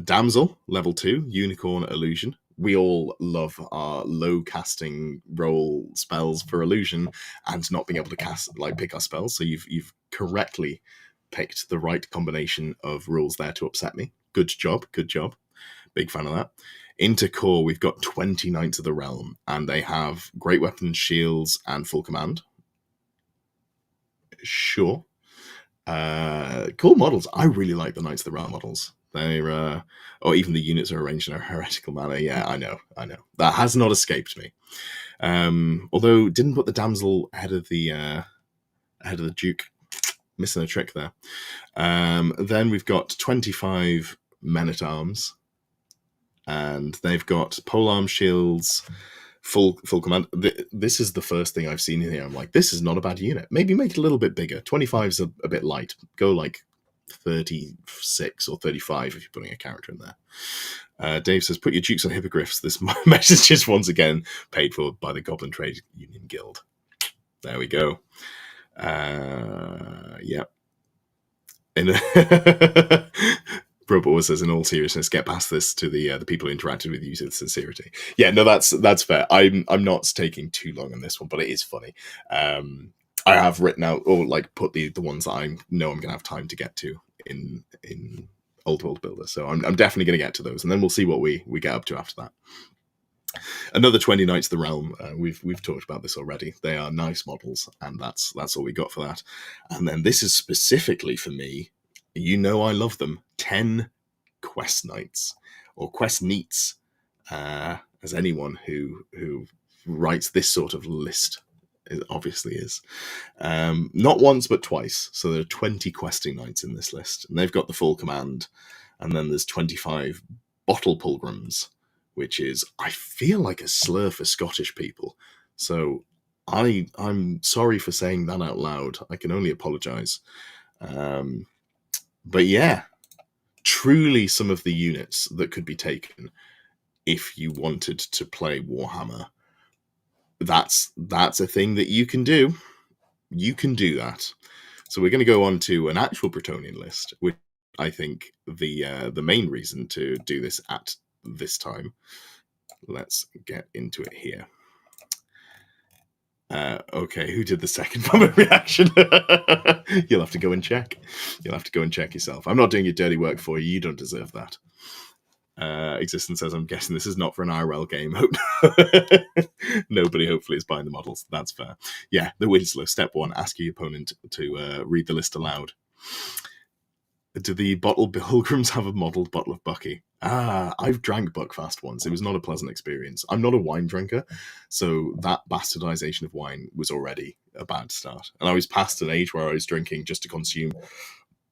Damsel, level 2, Unicorn Illusion. We all love our low casting roll spells for illusion and not being able to pick our spells. So you've correctly picked the right combination of rules there to upset me. Good job. Big fan of that. Into core, we've got 20 Knights of the Realm, and they have great weapons, shields, and full command. Sure. Cool models. I really like the Knights of the Realm models. They're, or even the units are arranged in a heretical manner. Yeah, I know. That has not escaped me. Although didn't put the damsel ahead of the Duke. missing a trick there. Then we've got 25 men-at-arms, and they've got polearm shields, full command. This is the first thing I've seen in here. I'm like, this is not a bad unit. Maybe make it a little bit bigger. 25 is a bit light. Go like 36 or 35 if you're putting a character in there. Dave says, put your dukes on hippogriffs. This message is once again paid for by the Goblin Trade Union Guild. There we go. Yeah. Robot says, in all seriousness, get past this to the people who interacted with you with sincerity. Yeah, no, that's fair. I'm not taking too long on this one, but it is funny. I have written out or like put the ones that I know I'm gonna have time to get to in Old World Builder. So I'm definitely gonna get to those, and then we'll see what we get up to after that. Another 20 Knights of the Realm. We've talked about this already. They are nice models, and that's all we got for that. And then this is specifically for me. You know I love them. 10 Quest Knights, or Quest Neats, as anyone who writes this sort of list obviously is. Not once, but twice. So there are 20 Questing Knights in this list, and they've got the full command. And then there's 25 Bottle Pilgrims, which is, I feel like a slur for Scottish people. So I'm sorry for saying that out loud. I can only apologise. But yeah, truly some of the units that could be taken if you wanted to play Warhammer. That's a thing that you can do. You can do that. So we're going to go on to an actual Bretonnian list, which I think the main reason to do this at this time. Let's get into it here. Okay, who did the second moment reaction? You'll have to go and check. You'll have to go and check yourself. I'm not doing your dirty work for you. You don't deserve that. Existence says, I'm guessing this is not for an IRL game. Nobody hopefully is buying the models. That's fair. Yeah, the Winslow. Step 1, ask your opponent to read the list aloud. Do the Bottle Pilgrims have a modelled bottle of Bucky? I've drank Buckfast once. It was not a pleasant experience. I'm not a wine drinker, so that bastardization of wine was already a bad start. And I was past an age where I was drinking just to consume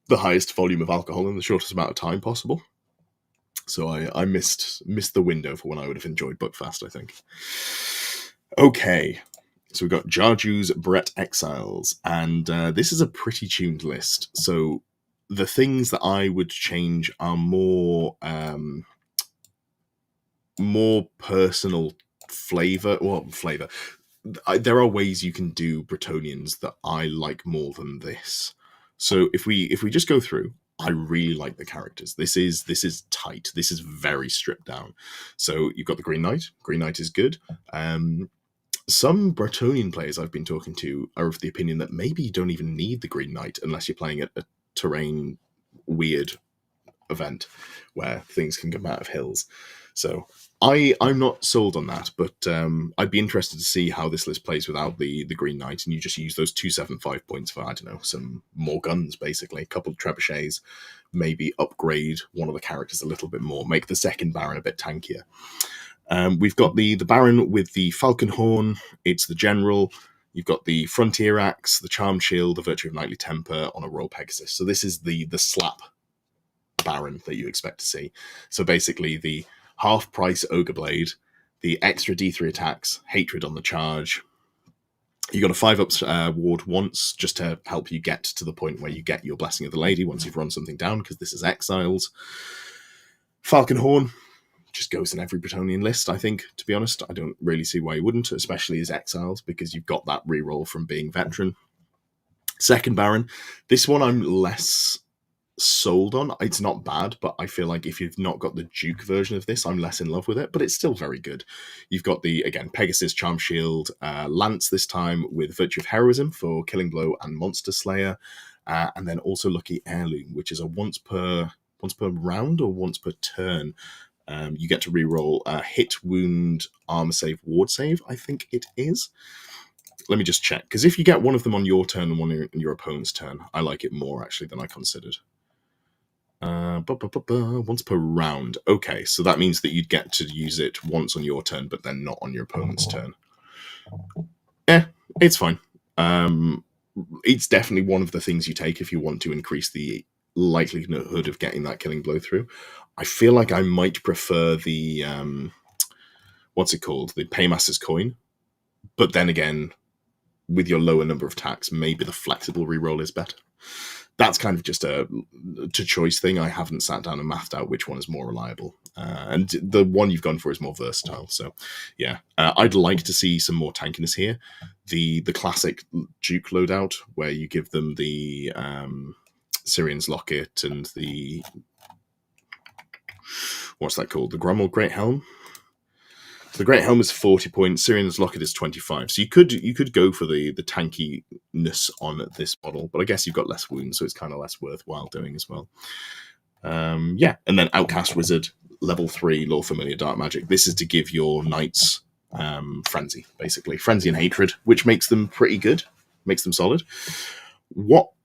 the highest volume of alcohol in the shortest amount of time possible. So I missed the window for when I would have enjoyed Buckfast, I think. Okay, so we've got Jarju's Bretonnian Exiles, and this is a pretty tuned list. So the things that I would change are more personal flavor. Well, flavor. There are ways you can do Bretonnians that I like more than this. So if we just go through, I really like the characters. This is tight. This is very stripped down. So you've got the Green Knight. Green Knight is good. Some Bretonnian players I've been talking to are of the opinion that maybe you don't even need the Green Knight unless you're playing at a terrain weird event where things can come out of hills. So I'm not sold on that, but I'd be interested to see how this list plays without the Green Knight, and you just use those 275 points for, I don't know, some more guns, basically, a couple of trebuchets, maybe upgrade one of the characters a little bit more, make the second Baron a bit tankier. We've got the Baron with the Falcon Horn. It's the General. You've got the Frontier Axe, the Charmed Shield, the Virtue of Knightly Temper on a Royal Pegasus. So this is the slap Baron that you expect to see. So basically the half-price Ogre Blade, the extra D3 attacks, Hatred on the charge. You got a 5-up ward once, just to help you get to the point where you get your Blessing of the Lady once you've run something down, because this is Exiles. Falcon Horn just goes in every Bretonnian list, I think, to be honest. I don't really see why you wouldn't, especially as Exiles, because you've got that reroll from being Veteran. Second Baron. This one I'm less sold on. It's not bad, but I feel like if you've not got the Duke version of this, I'm less in love with it, but it's still very good. You've got the, again, Pegasus, Charm Shield, Lance this time with Virtue of Heroism for Killing Blow and Monster Slayer, and then also Lucky Heirloom, which is a once per round or once per turn. You get to reroll hit, wound, armor save, ward save, I think it is. Let me just check, because if you get one of them on your turn and one on your opponent's turn, I like it more, actually, than I considered. Once per round. Okay, so that means that you'd get to use it once on your turn, but then not on your opponent's turn. It's fine. it's definitely one of the things you take if you want to increase the likelihood of getting that killing blow through. I feel like I might prefer the what's it called, the Paymaster's Coin, but then again, with your lower number of attacks, maybe the flexible reroll is better. That's kind of just a to choice thing. I haven't sat down and mathed out which one is more reliable, and the one you've gone for is more versatile. So, yeah, I'd like to see some more tankiness here. The classic Duke loadout where you give them the Syrian's Locket and the what's that called? The Gromwell Great Helm. So the Great Helm is 40 points, Syrian's Locket is 25. So you could go for the tankiness on this model, but I guess you've got less wounds, so it's kind of less worthwhile doing as well. Yeah, and then Outcast Wizard, level 3, Lore Familiar Dark Magic. This is to give your knights Frenzy, basically. Frenzy and Hatred, which makes them pretty good, makes them solid.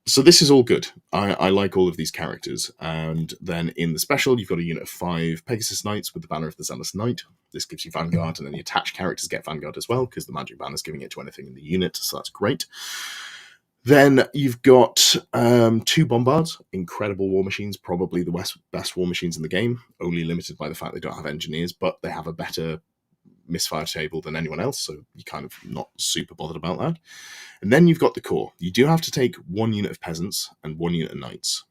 So this is all good. I like all of these characters. And then in the special, you've got a unit of 5 Pegasus Knights with the Banner of the Zealous Knight. This gives you Vanguard, and then the attached characters get Vanguard as well, because the Magic Banner is giving it to anything in the unit, so that's great. Then you've got 2 Bombards, incredible war machines, probably the best war machines in the game, only limited by the fact they don't have engineers, but they have a better misfire table than anyone else, so you're kind of not super bothered about that. And then you've got the core. You do have to take 1 unit of peasants and 1 unit of knights.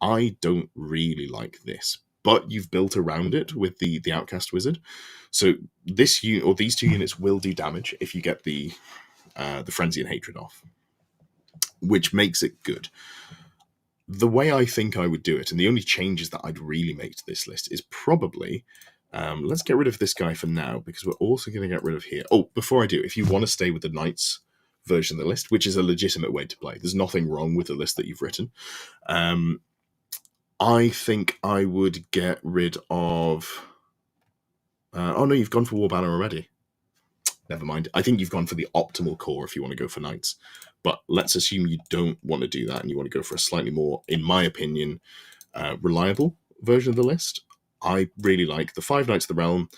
I don't really like this, but you've built around it with the Outcast Wizard. So this unit or these 2 units will do damage if you get the Frenzy and Hatred off, which makes it good. The way I think I would do it, and the only changes that I'd really make to this list, is probably let's get rid of this guy for now, because we're also going to get rid of here. Oh, before I do, if you want to stay with the Knights version of the list, which is a legitimate way to play, there's nothing wrong with the list that you've written. I think I would get rid of... oh no, you've gone for War Banner already. Never mind. I think you've gone for the optimal core if you want to go for Knights. But let's assume you don't want to do that and you want to go for a slightly more, in my opinion, reliable version of the list. I really like the 5 Knights of the Realm,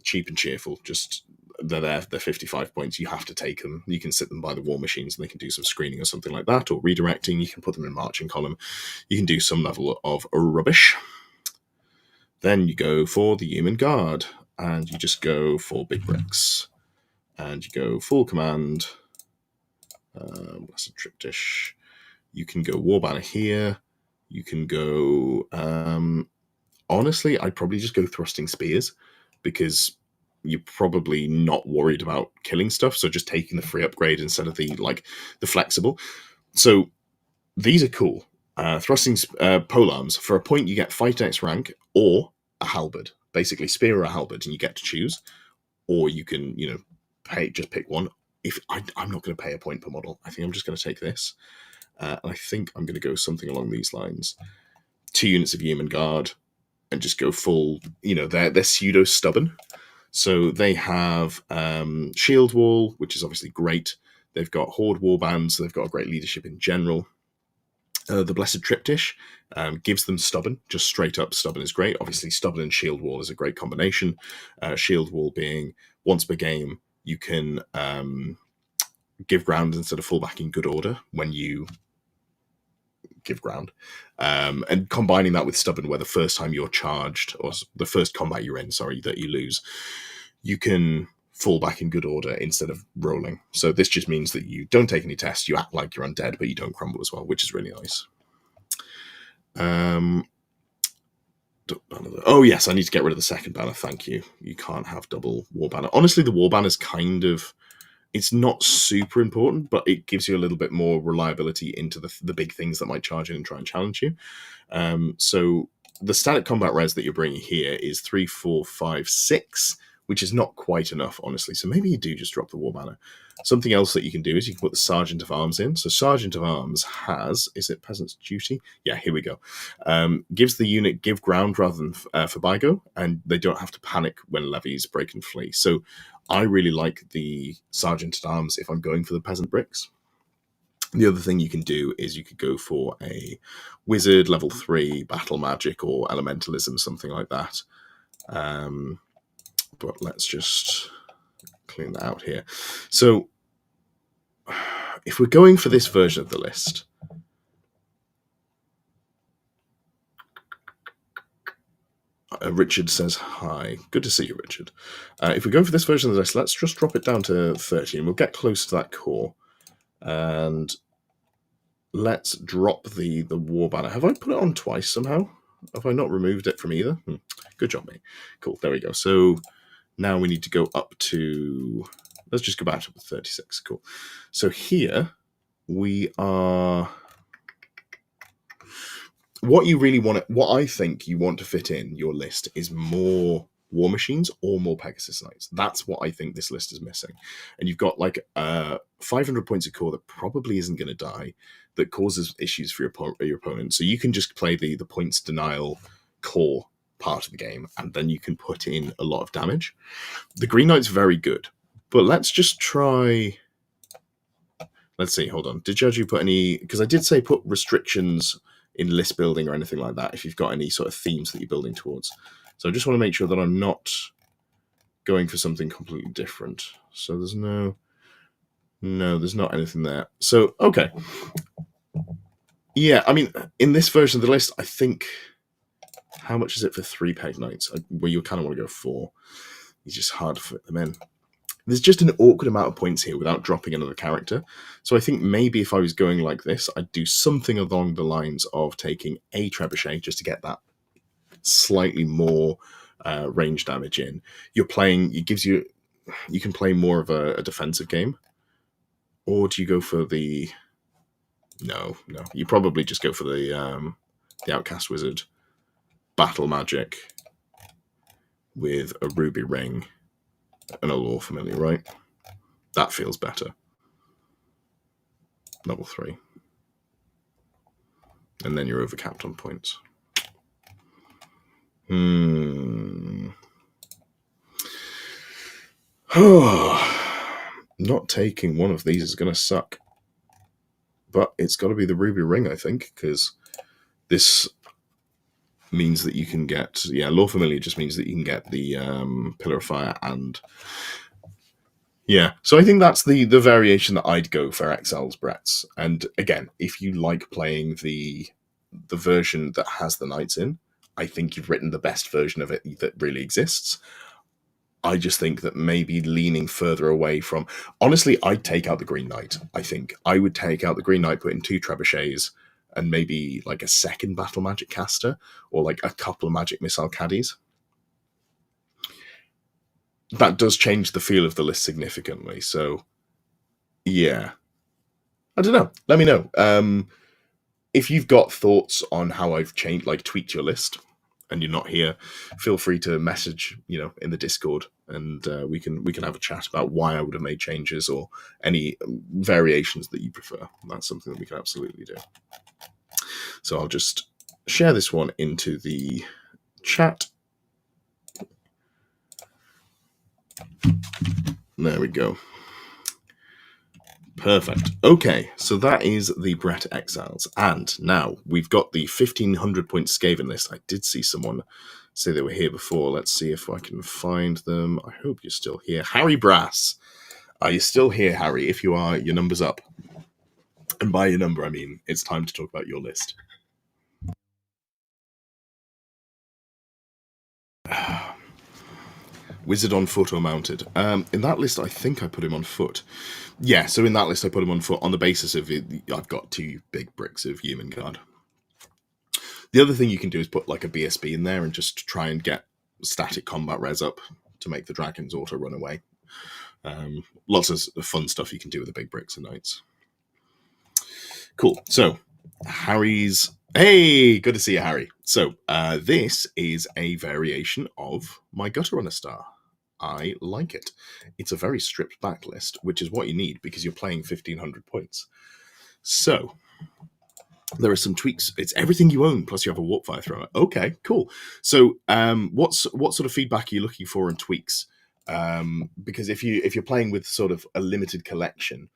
cheap and cheerful. Just they're there, they're 55 points. You have to take them. You can sit them by the war machines and they can do some screening or something like that, or redirecting. You can put them in marching column. You can do some level of rubbish. Then you go for the Human Guard, and you just go for big bricks. And you go full command. Blessed Triptych. You can go War Banner here. You can go... honestly, I'd probably just go Thrusting Spears, because you're probably not worried about killing stuff, so just taking the free upgrade instead of the flexible. So these are cool. Thrusting polearms, for a point you get fight X rank or a halberd, basically spear or a halberd, and you get to choose. Or you can, just pick one. If I'm not going to pay a point per model, I think I'm just going to take this. And I think I'm going to go something along these lines. 2 units of Human Guard, and just go full, they're pseudo stubborn. So they have Shield Wall, which is obviously great. They've got Horde Warband, so they've got a great leadership in general. The Blessed Triptych gives them stubborn, just straight up stubborn is great. Obviously, stubborn and Shield Wall is a great combination. Shield Wall being once per game, you can give ground instead of fall back in good order when you give ground. And combining that with stubborn, where the first time you're charged, or the first combat you're in, that you lose, you can fall back in good order instead of rolling. So this just means that you don't take any tests, you act like you're undead, but you don't crumble as well, which is really nice. Oh yes, I need to get rid of the second banner, thank you. You can't have double War Banner. Honestly, the War Banner is kind of... it's not super important, but it gives you a little bit more reliability into the big things that might charge in and try and challenge you. So the static combat res that you're bringing here is 3, 4, 5, 6, which is not quite enough, honestly. So maybe you do just drop the War Banner. Something else that you can do is you can put the Sergeant of Arms in. So Sergeant of Arms has... is it Peasant's Duty? Yeah, here we go. Gives the unit give ground rather than for Bygo, and they don't have to panic when levies break and flee. So I really like the Sergeant at Arms if I'm going for the Peasant Bricks. The other thing you can do is you could go for a Wizard, level 3, Battle Magic, or Elementalism, something like that. But let's just clean that out here. So if we're going for this version of the list, Richard says hi. Good to see you, Richard. If we're going for this version of the list, let's just drop it down to 30 and we'll get close to that core. And let's drop the war banner. Have I put it on twice somehow? Have I not removed it from either? Good job, mate. Cool, there we go. So now we need to go up to, let's just go back to 36. Cool. So here we are, what you really want, what I think you want to fit in your list is more war machines or more Pegasus Knights. That's what I think this list is missing. And you've got like 500 points of core that probably isn't going to die, that causes issues for your opponent. So you can just play the points denial core part of the game, and then you can put in a lot of damage. The Green Knight's very good, but let's just try. Let's see, hold on. Did you actually put any, because I did say put restrictions in list building or anything like that if you've got any sort of themes that you're building towards. So I just want to make sure that I'm not going for something completely different. So there's no, there's not anything there. So, okay. Yeah, I mean, in this version of the list, I think, how much is it for 3 Peg Knights? Well, you kind of want to go 4. It's just hard to fit them in. There's just an awkward amount of points here without dropping another character. So I think maybe if I was going like this, I'd do something along the lines of taking a trebuchet just to get that slightly more range damage in. You're playing, it gives you, you can play more of a defensive game. Or do you go for the, no, you probably just go for the Outcast Wizard battle magic with a ruby ring and a lore familiar, right? That feels better. Level 3. And then you're overcapped on points. Not taking one of these is going to suck. But it's got to be the ruby ring, I think, because this means that you can get, lore familiar just means that you can get the Pillar of Fire and, so I think that's the variation that I'd go for Exiles Bretts. And again, if you like playing the version that has the knights in, I think you've written the best version of it that really exists. I just think that maybe leaning further away from, honestly, I'd take out the Green Knight. I think I would take out the Green Knight, put in 2 trebuchets, and maybe like a second battle magic caster, or like a couple of magic missile caddies. That does change the feel of the list significantly. So, yeah. I don't know. Let me know. If you've got thoughts on how I've changed, like tweaked your list, and you're not here, feel free to message, in the Discord, and we can have a chat about why I would have made changes or any variations that you prefer. That's something that we can absolutely do. So I'll just share this one into the chat. There we go. Perfect. Okay, so that is the Brett Exiles. And now we've got the 1,500 point Skaven list. I did see someone say they were here before. Let's see if I can find them. I hope you're still here. Harry Brass. Are you still here, Harry? If you are, your number's up. And by your number, I mean it's time to talk about your list. Wizard on foot or mounted? In that list, I think I put him on foot. Yeah, so in that list, I put him on foot on the basis of I've got 2 big bricks of human guard. The other thing you can do is put like a BSB in there and just try and get static combat res up to make the dragons auto run away. Lots of fun stuff you can do with the big bricks and knights. Cool. So Harry's. Hey, good to see you, Harry. So this is a variation of my Gutter Runner star. I like it. It's a very stripped back list, which is what you need because you're playing 1,500 points. So there are some tweaks. It's everything you own, plus you have a Warpfire Thrower. Okay, cool. So what sort of feedback are you looking for in tweaks? Because if you're playing with sort of a limited collection,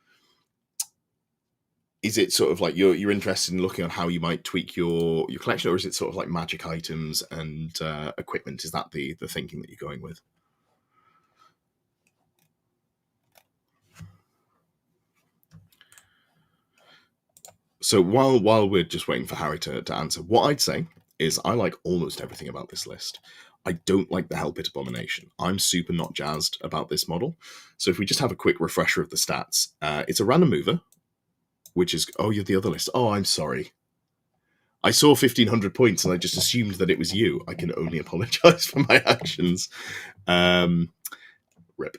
is it sort of like you're interested in looking on how you might tweak your collection, or is it sort of like magic items and equipment? Is that the thinking that you're going with? So while we're just waiting for Harry to answer, what I'd say is I like almost everything about this list. I don't like the Hellpit Abomination. I'm super not jazzed about this model. So if we just have a quick refresher of the stats, it's a random mover, which is... Oh, you're the other list. Oh, I'm sorry. I saw 1,500 points and I just assumed that it was you. I can only apologize for my actions. Rip.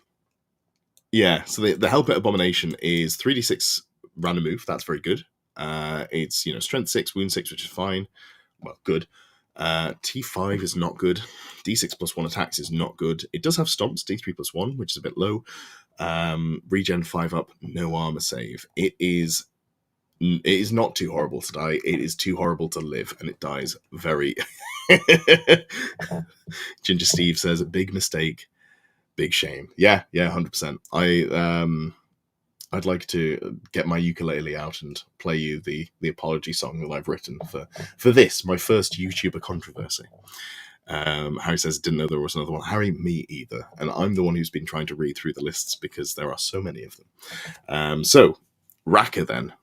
Yeah, so the Hellpit Abomination is 3d6 random move. That's very good. It's, strength 6, wound 6, which is fine. Well, good. T5 is not good. D6 plus 1 attacks is not good. It does have stomps, D3 plus 1, which is a bit low. Regen 5 up, no armor save. It is not too horrible to die. It is too horrible to live, and it dies very... Ginger Steve says, a big mistake, big shame. Yeah, 100%. I'd like to get my ukulele out and play you the apology song that I've written for this, my first YouTuber controversy. Harry says, didn't know there was another one. Harry, me either. And I'm the one who's been trying to read through the lists because there are so many of them. So, Raka then.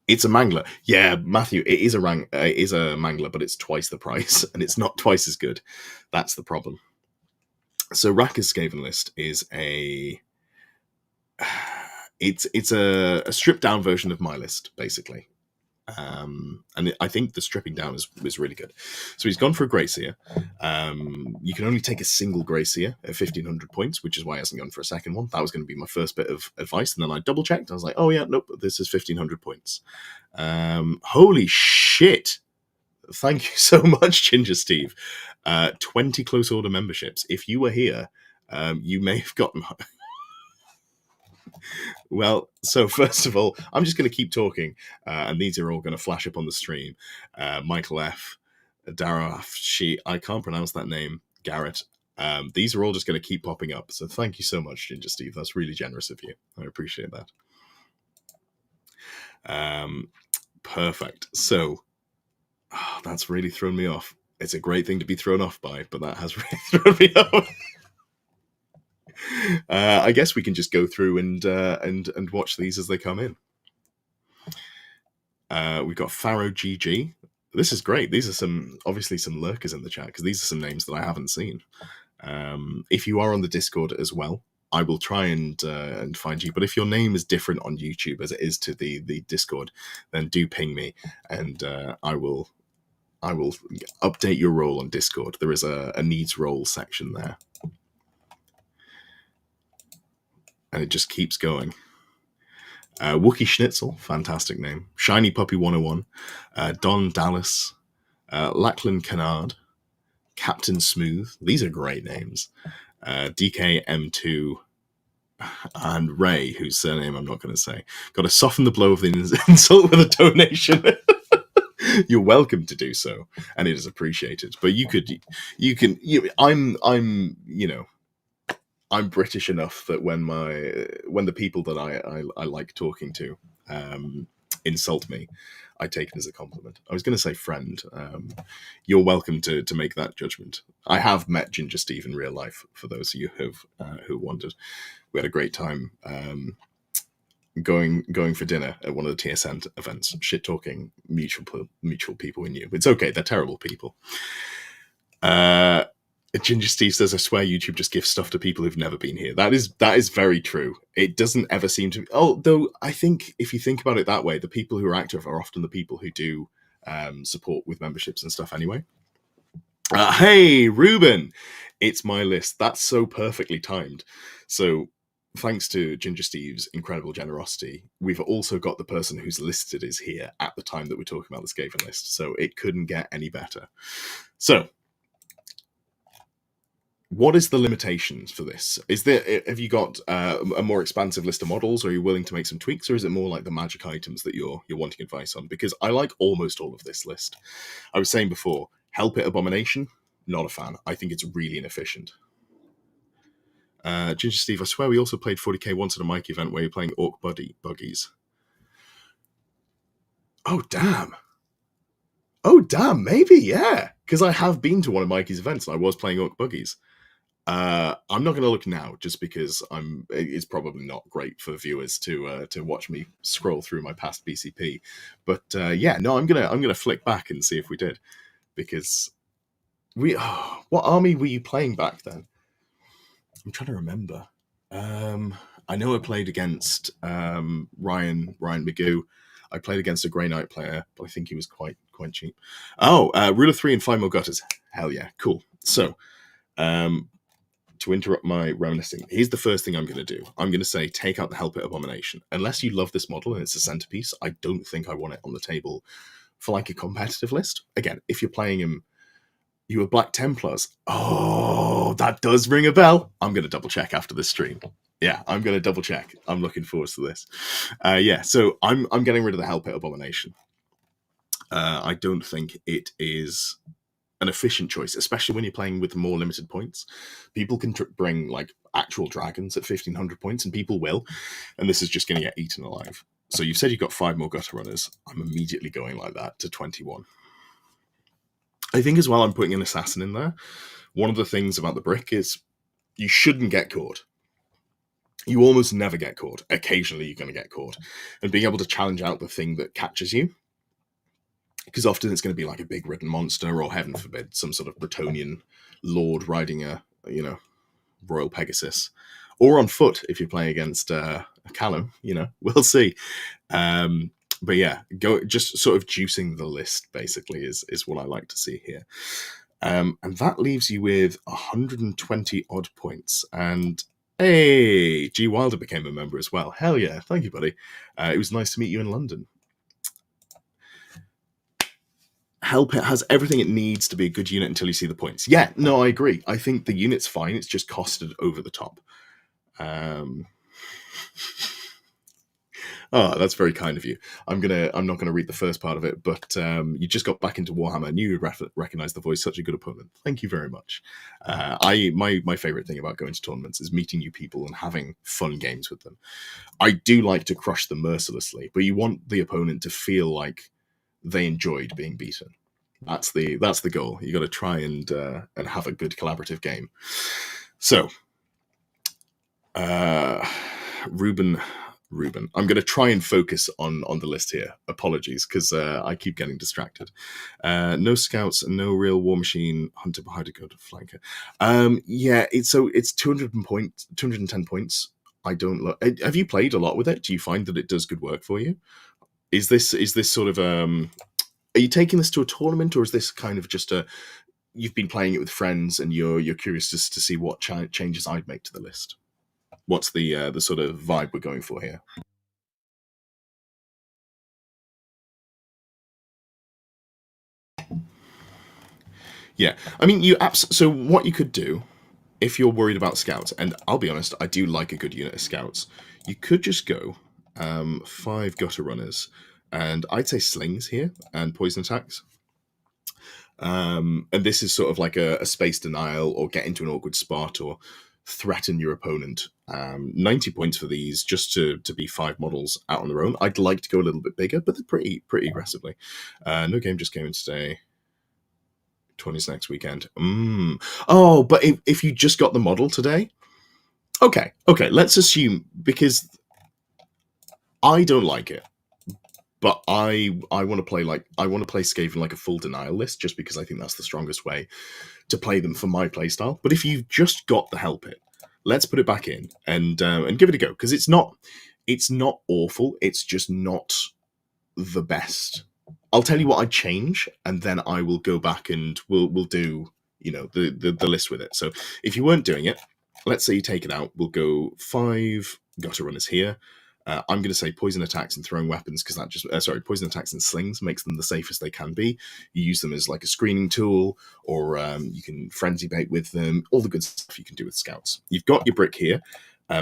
It's a mangler. Yeah, Matthew, it is a mangler, but it's twice the price, and it's not twice as good. That's the problem. So Raka's Skaven list is it's a stripped down version of my list, basically. And I think the stripping down is really good. So he's gone for a Grey Seer. You can only take a single Grey Seer at 1,500 points, which is why he hasn't gone for a second one. That was going to be my first bit of advice, and then I double checked. I was like, oh yeah, nope, this is 1,500 points. Holy shit! Thank you so much, Ginger Steve. 20 close order memberships. If you were here, you may have gotten... Well, so first of all, I'm just going to keep talking, and these are all going to flash up on the stream. Michael F., Daraf, I can't pronounce that name, Garrett. These are all just going to keep popping up. So thank you so much, Ginger Steve. That's really generous of you. I appreciate that. Perfect. So that's really thrown me off. It's a great thing to be thrown off by, but that has really thrown me off. I guess we can just go through and watch these as they come in. We've got Pharaoh GG. This is great. These are obviously some lurkers in the chat, because these are some names that I haven't seen. If you are on the Discord as well, I will try and find you. But if your name is different on YouTube as it is to the Discord, then do ping me, and I will update your role on Discord. There is a needs role section there. And it just keeps going. Wookie Schnitzel, fantastic name. Shiny Puppy 101. Don Dallas. Lachlan Kennard. Captain Smooth. These are great names. DKM2. And Ray, whose surname I'm not going to say. Got to soften the blow of the insult with a donation. You're welcome to do so, and it is appreciated. But I'm British enough that when the people that I like talking to insult me, I take it as a compliment. I was going to say friend. You're welcome to make that judgment. I have met Ginger Steve in real life, for those of you who wondered. We had a great time going for dinner at one of the TSN events, shit talking mutual people we knew. It's okay, they're terrible people. Ginger Steve says, I swear YouTube just gives stuff to people who've never been here. That is very true. It doesn't ever seem to... Although, I think if you think about it that way, the people who are active are often the people who do support with memberships and stuff anyway. Hey, Ruben! It's my list. That's so perfectly timed. So, thanks to Ginger Steve's incredible generosity, we've also got the person who's listed is here at the time that we're talking about the Skaven list. So, it couldn't get any better. So... what is the limitations for this? Have you got a more expansive list of models? Or are you willing to make some tweaks, or is it more like the magic items that you're wanting advice on? Because I like almost all of this list. I was saying before, Hellpit Abomination, not a fan. I think it's really inefficient. Ginger Steve, I swear we also played 40k once at a Mike event where you're playing Orc buggies. Oh, damn. Maybe, yeah. Because I have been to one of Mikey's events and I was playing Orc buggies. I'm not going to look now, just because it's probably not great for viewers to watch me scroll through my past BCP. But yeah, no, I'm gonna flick back and see if we did, because what army were you playing back then? I'm trying to remember. I know I played against Ryan Magoo. I played against a Grey Knight player, but I think he was quite cheap. Oh, Rule of 3 and 5 more gutters. Hell yeah, cool. So, to interrupt my reminiscing, here's the first thing I'm going to do. I'm going to say, take out the Hellpit Abomination. Unless you love this model and it's a centerpiece, I don't think I want it on the table for like a competitive list. Again, if you're playing him, you were Black Templars. Oh, that does ring a bell. I'm going to double check after this stream. Yeah, I'm going to double check. I'm looking forward to this. Yeah, so I'm getting rid of the Hellpit Abomination. I don't think it is an efficient choice, especially when you're playing with more limited points. People can bring like actual dragons at 1500 points, and people will, and this is just going to get eaten alive. So you've said you've got 5 more gutter runners. I'm immediately going like that to 21. I think as well, I'm putting an assassin in there. One of the things about the brick is you shouldn't get caught. You almost never get caught. Occasionally you're going to get caught. And being able to challenge out the thing that catches you, because often it's going to be like a big ridden monster, or heaven forbid, some sort of Bretonnian lord riding a Royal Pegasus, or on foot if you're playing against Callum. We'll see. But yeah, just sort of juicing the list basically is what I like to see here. And that leaves you with 120 odd points. And hey, G Wilder became a member as well. Hell yeah, thank you, buddy. It was nice to meet you in London. Hellpit has everything it needs to be a good unit until you see the points. Yeah, no, I agree. I think the unit's fine. It's just costed over the top. Oh, that's very kind of you. I'm not gonna read the first part of it, but you just got back into Warhammer. I knew you'd recognize the voice. Such a good opponent. Thank you very much. My favorite thing about going to tournaments is meeting new people and having fun games with them. I do like to crush them mercilessly, but you want the opponent to feel like they enjoyed being beaten. That's the goal. You got to try and have a good collaborative game. So, Ruben, I'm going to try and focus on the list here. Apologies, because I keep getting distracted. No scouts, no real war machine, hunter behind a good flanker. Yeah, it's 210 points. I don't. Have you played a lot with it? Do you find that it does good work for you? Is this sort of are you taking this to a tournament, or is this kind of just you've been playing it with friends and you're curious just to see what changes I'd make to the list? What's the sort of vibe we're going for here? Yeah, I mean, so what you could do if you're worried about scouts, and I'll be honest, I do like a good unit of scouts. You could just go 5 gutter runners, and I'd say slings here and poison attacks. And this is sort of like a space denial, or get into an awkward spot, or threaten your opponent. 90 points for these, just to be 5 models out on their own. I'd like to go a little bit bigger, but they're pretty aggressively. No game just came in today. 20s next weekend. Oh, but if you just got the model today, okay, let's assume, because I don't like it, but I want to play Skaven like a full denial list, just because I think that's the strongest way to play them for my playstyle. But if you've just got the Hellpit, let's put it back in and give it a go, because it's not awful. It's just not the best. I'll tell you what I'd change, and then I will go back and we'll do the list with it. So if you weren't doing it, let's say you take it out, we'll go 5 gutter runners here. I'm going to say poison attacks and throwing weapons, because that just poison attacks and slings makes them the safest they can be. You use them as like a screening tool, or you can frenzy bait with them. All the good stuff you can do with scouts. You've got your brick here.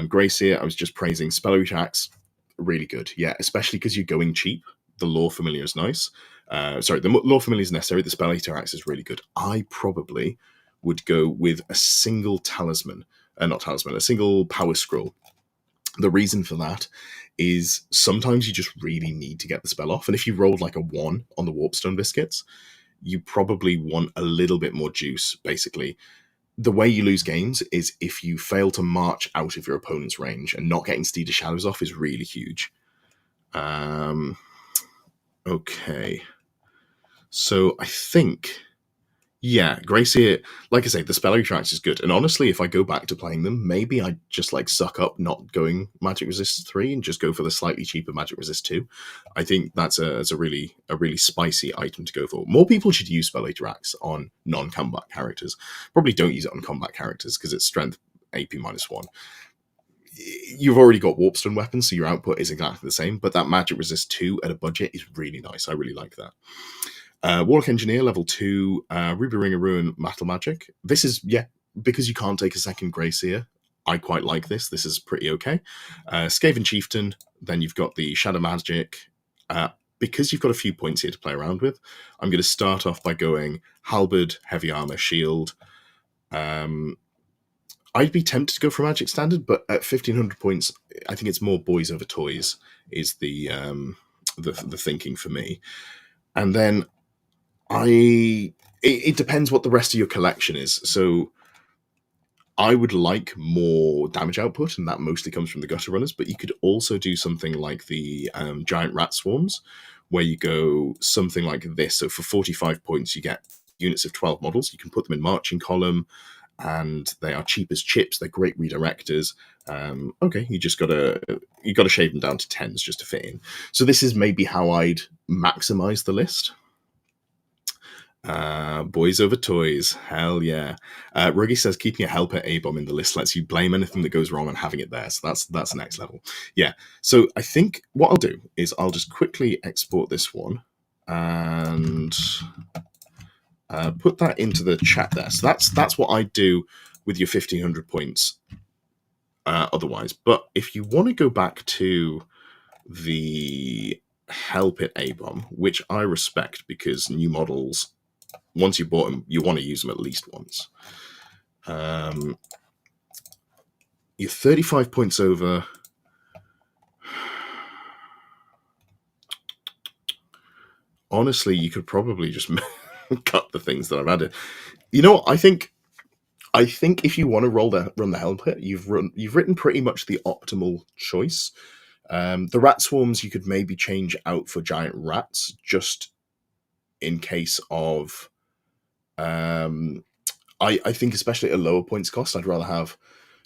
Grace here, I was just praising. Spell attacks, really good. Yeah, especially because you're going cheap. The Lore Familiar is nice. The Lore Familiar is necessary. The Spell Axe is really good. I probably would go with a single talisman. A single power scroll. The reason for that is sometimes you just really need to get the spell off. And if you rolled like a 1 on the Warpstone biscuits, you probably want a little bit more juice, basically. the way you lose games is if you fail to march out of your opponent's range, and not getting Steed of Shadows off is really huge. Okay. So I think, yeah, Gracie, like I say, the spell retracts is good. And honestly, if I go back to playing them, maybe I just like suck up not going Magic Resist 3 and just go for the slightly cheaper Magic Resist 2. I think that's a really spicy item to go for. More people should use spell retracts on non-combat characters. Probably don't use it on combat characters because it's strength AP -1. You've already got Warpstone weapons, so your output is exactly the same, but that Magic Resist 2 at a budget is really nice. I really like that. Warlock Engineer, level 2, Ruby Ring of Ruin, Battle Magic. This is, yeah, because you can't take a second Greyseer, I quite like this. This is pretty okay. Skaven Chieftain, then you've got the Shadow Magic. Because you've got a few points here to play around with, I'm going to start off by going Halberd, Heavy Armor, Shield. I'd be tempted to go for Magic Standard, but at 1,500 points, I think it's more boys over toys is the thinking for me. And then it depends what the rest of your collection is. So I would like more damage output, and that mostly comes from the Gutter Runners, but you could also do something like the Giant Rat Swarms, where you go something like this. So for 45 points, you get units of 12 models. You can put them in marching column, and they are cheap as chips. They're great redirectors. Okay, you gotta shave them down to 10s just to fit in. So this is maybe how I'd maximize the list. Boys over toys, hell yeah. Ruggy says keeping a helper A-bomb in the list lets you blame anything that goes wrong on having it there. So that's the next level. Yeah. So I think what I'll do is I'll just quickly export this one and put that into the chat there. So that's what I do with your 1,500 points otherwise. But if you want to go back to the Help It A-bomb, which I respect because new models, once you bought them, you want to use them at least once. You're 35 points over. Honestly, you could probably just cut the things that I've added. You know what? I think if you want to run the Help It, you've written pretty much the optimal choice. The Rat Swarms you could maybe change out for Giant Rats just in case of. I think especially at a lower points cost, I'd rather have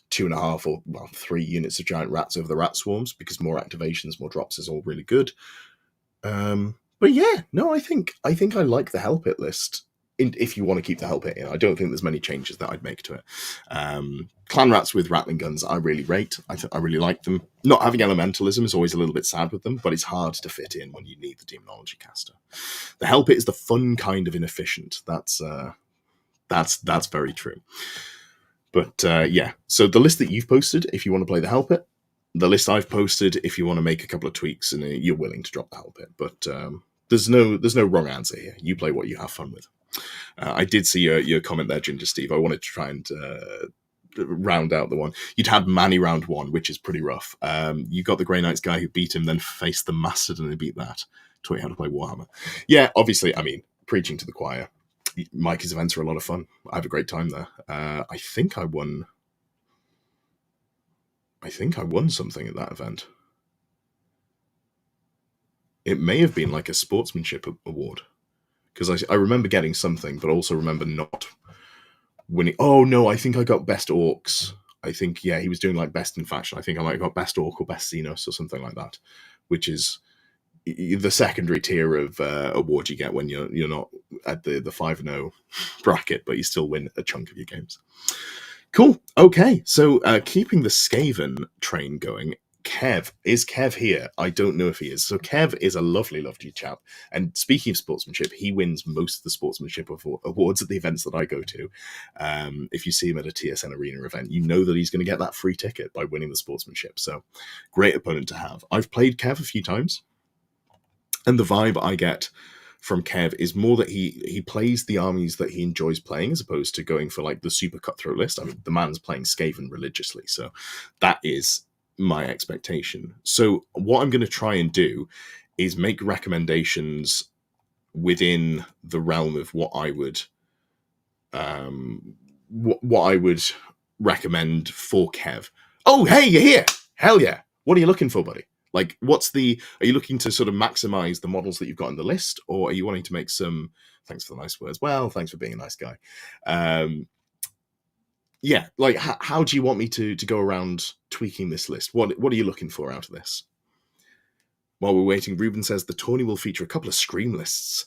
2.5 or 3 units of Giant Rats over the Rat Swarms because more activations, more drops is all really good. But yeah, no, I think I like the Help It list. If you want to keep the Help It in, I don't think there's many changes that I'd make to it. Clan Rats with Rattling Guns, I really rate. I really like them. Not having Elementalism is always a little bit sad with them, but it's hard to fit in when you need the Demonology caster. The Help It is the fun kind of inefficient. That's very true. But yeah, so the list that you've posted, if you want to play the Help It, the list I've posted, if you want to make a couple of tweaks and you're willing to drop the Help It. But there's no wrong answer here. You play what you have fun with. I did see your comment there, Ginger Steve. I wanted to try and round out the one. You'd had Manny round 1, which is pretty rough. You got the Grey Knights guy who beat him, then faced the Mastodon and beat that. Taught you how to play Warhammer. Yeah, obviously, I mean, preaching to the choir. Mikey's events are a lot of fun. I have a great time there. I think I won something at that event. It may have been like a sportsmanship award. Because I remember getting something, but also remember not winning. Oh, no, I think I got Best Orcs. I think, yeah, he was doing like Best in Faction. I think I might have got Best Orc or Best Xenos or something like that, which is the secondary tier of award you get when you're not at the 5-0 bracket, but you still win a chunk of your games. Cool. Okay, so keeping the Skaven train going, Kev. Is Kev here? I don't know if he is. So Kev is a lovely, lovely chap. And speaking of sportsmanship, he wins most of the sportsmanship awards at the events that I go to. If you see him at a TSN Arena event, you know that he's going to get that free ticket by winning the sportsmanship. So great opponent to have. I've played Kev a few times. And the vibe I get from Kev is more that he plays the armies that he enjoys playing as opposed to going for like the super cutthroat list. I mean, the man's playing Skaven religiously, so that is my expectation. So what I'm going to try and do is make recommendations within the realm of what I would what I would recommend for Kev. Oh, hey, you're here! Hell yeah! What are you looking for, buddy? Like, are you looking to sort of maximize the models that you've got on the list, or are you wanting to make some? Thanks for the nice words. Well, thanks for being a nice guy. Yeah, like how do you want me to go around tweaking this list? What are you looking for out of this? While we're waiting, Ruben says the tourney will feature a couple of scream lists.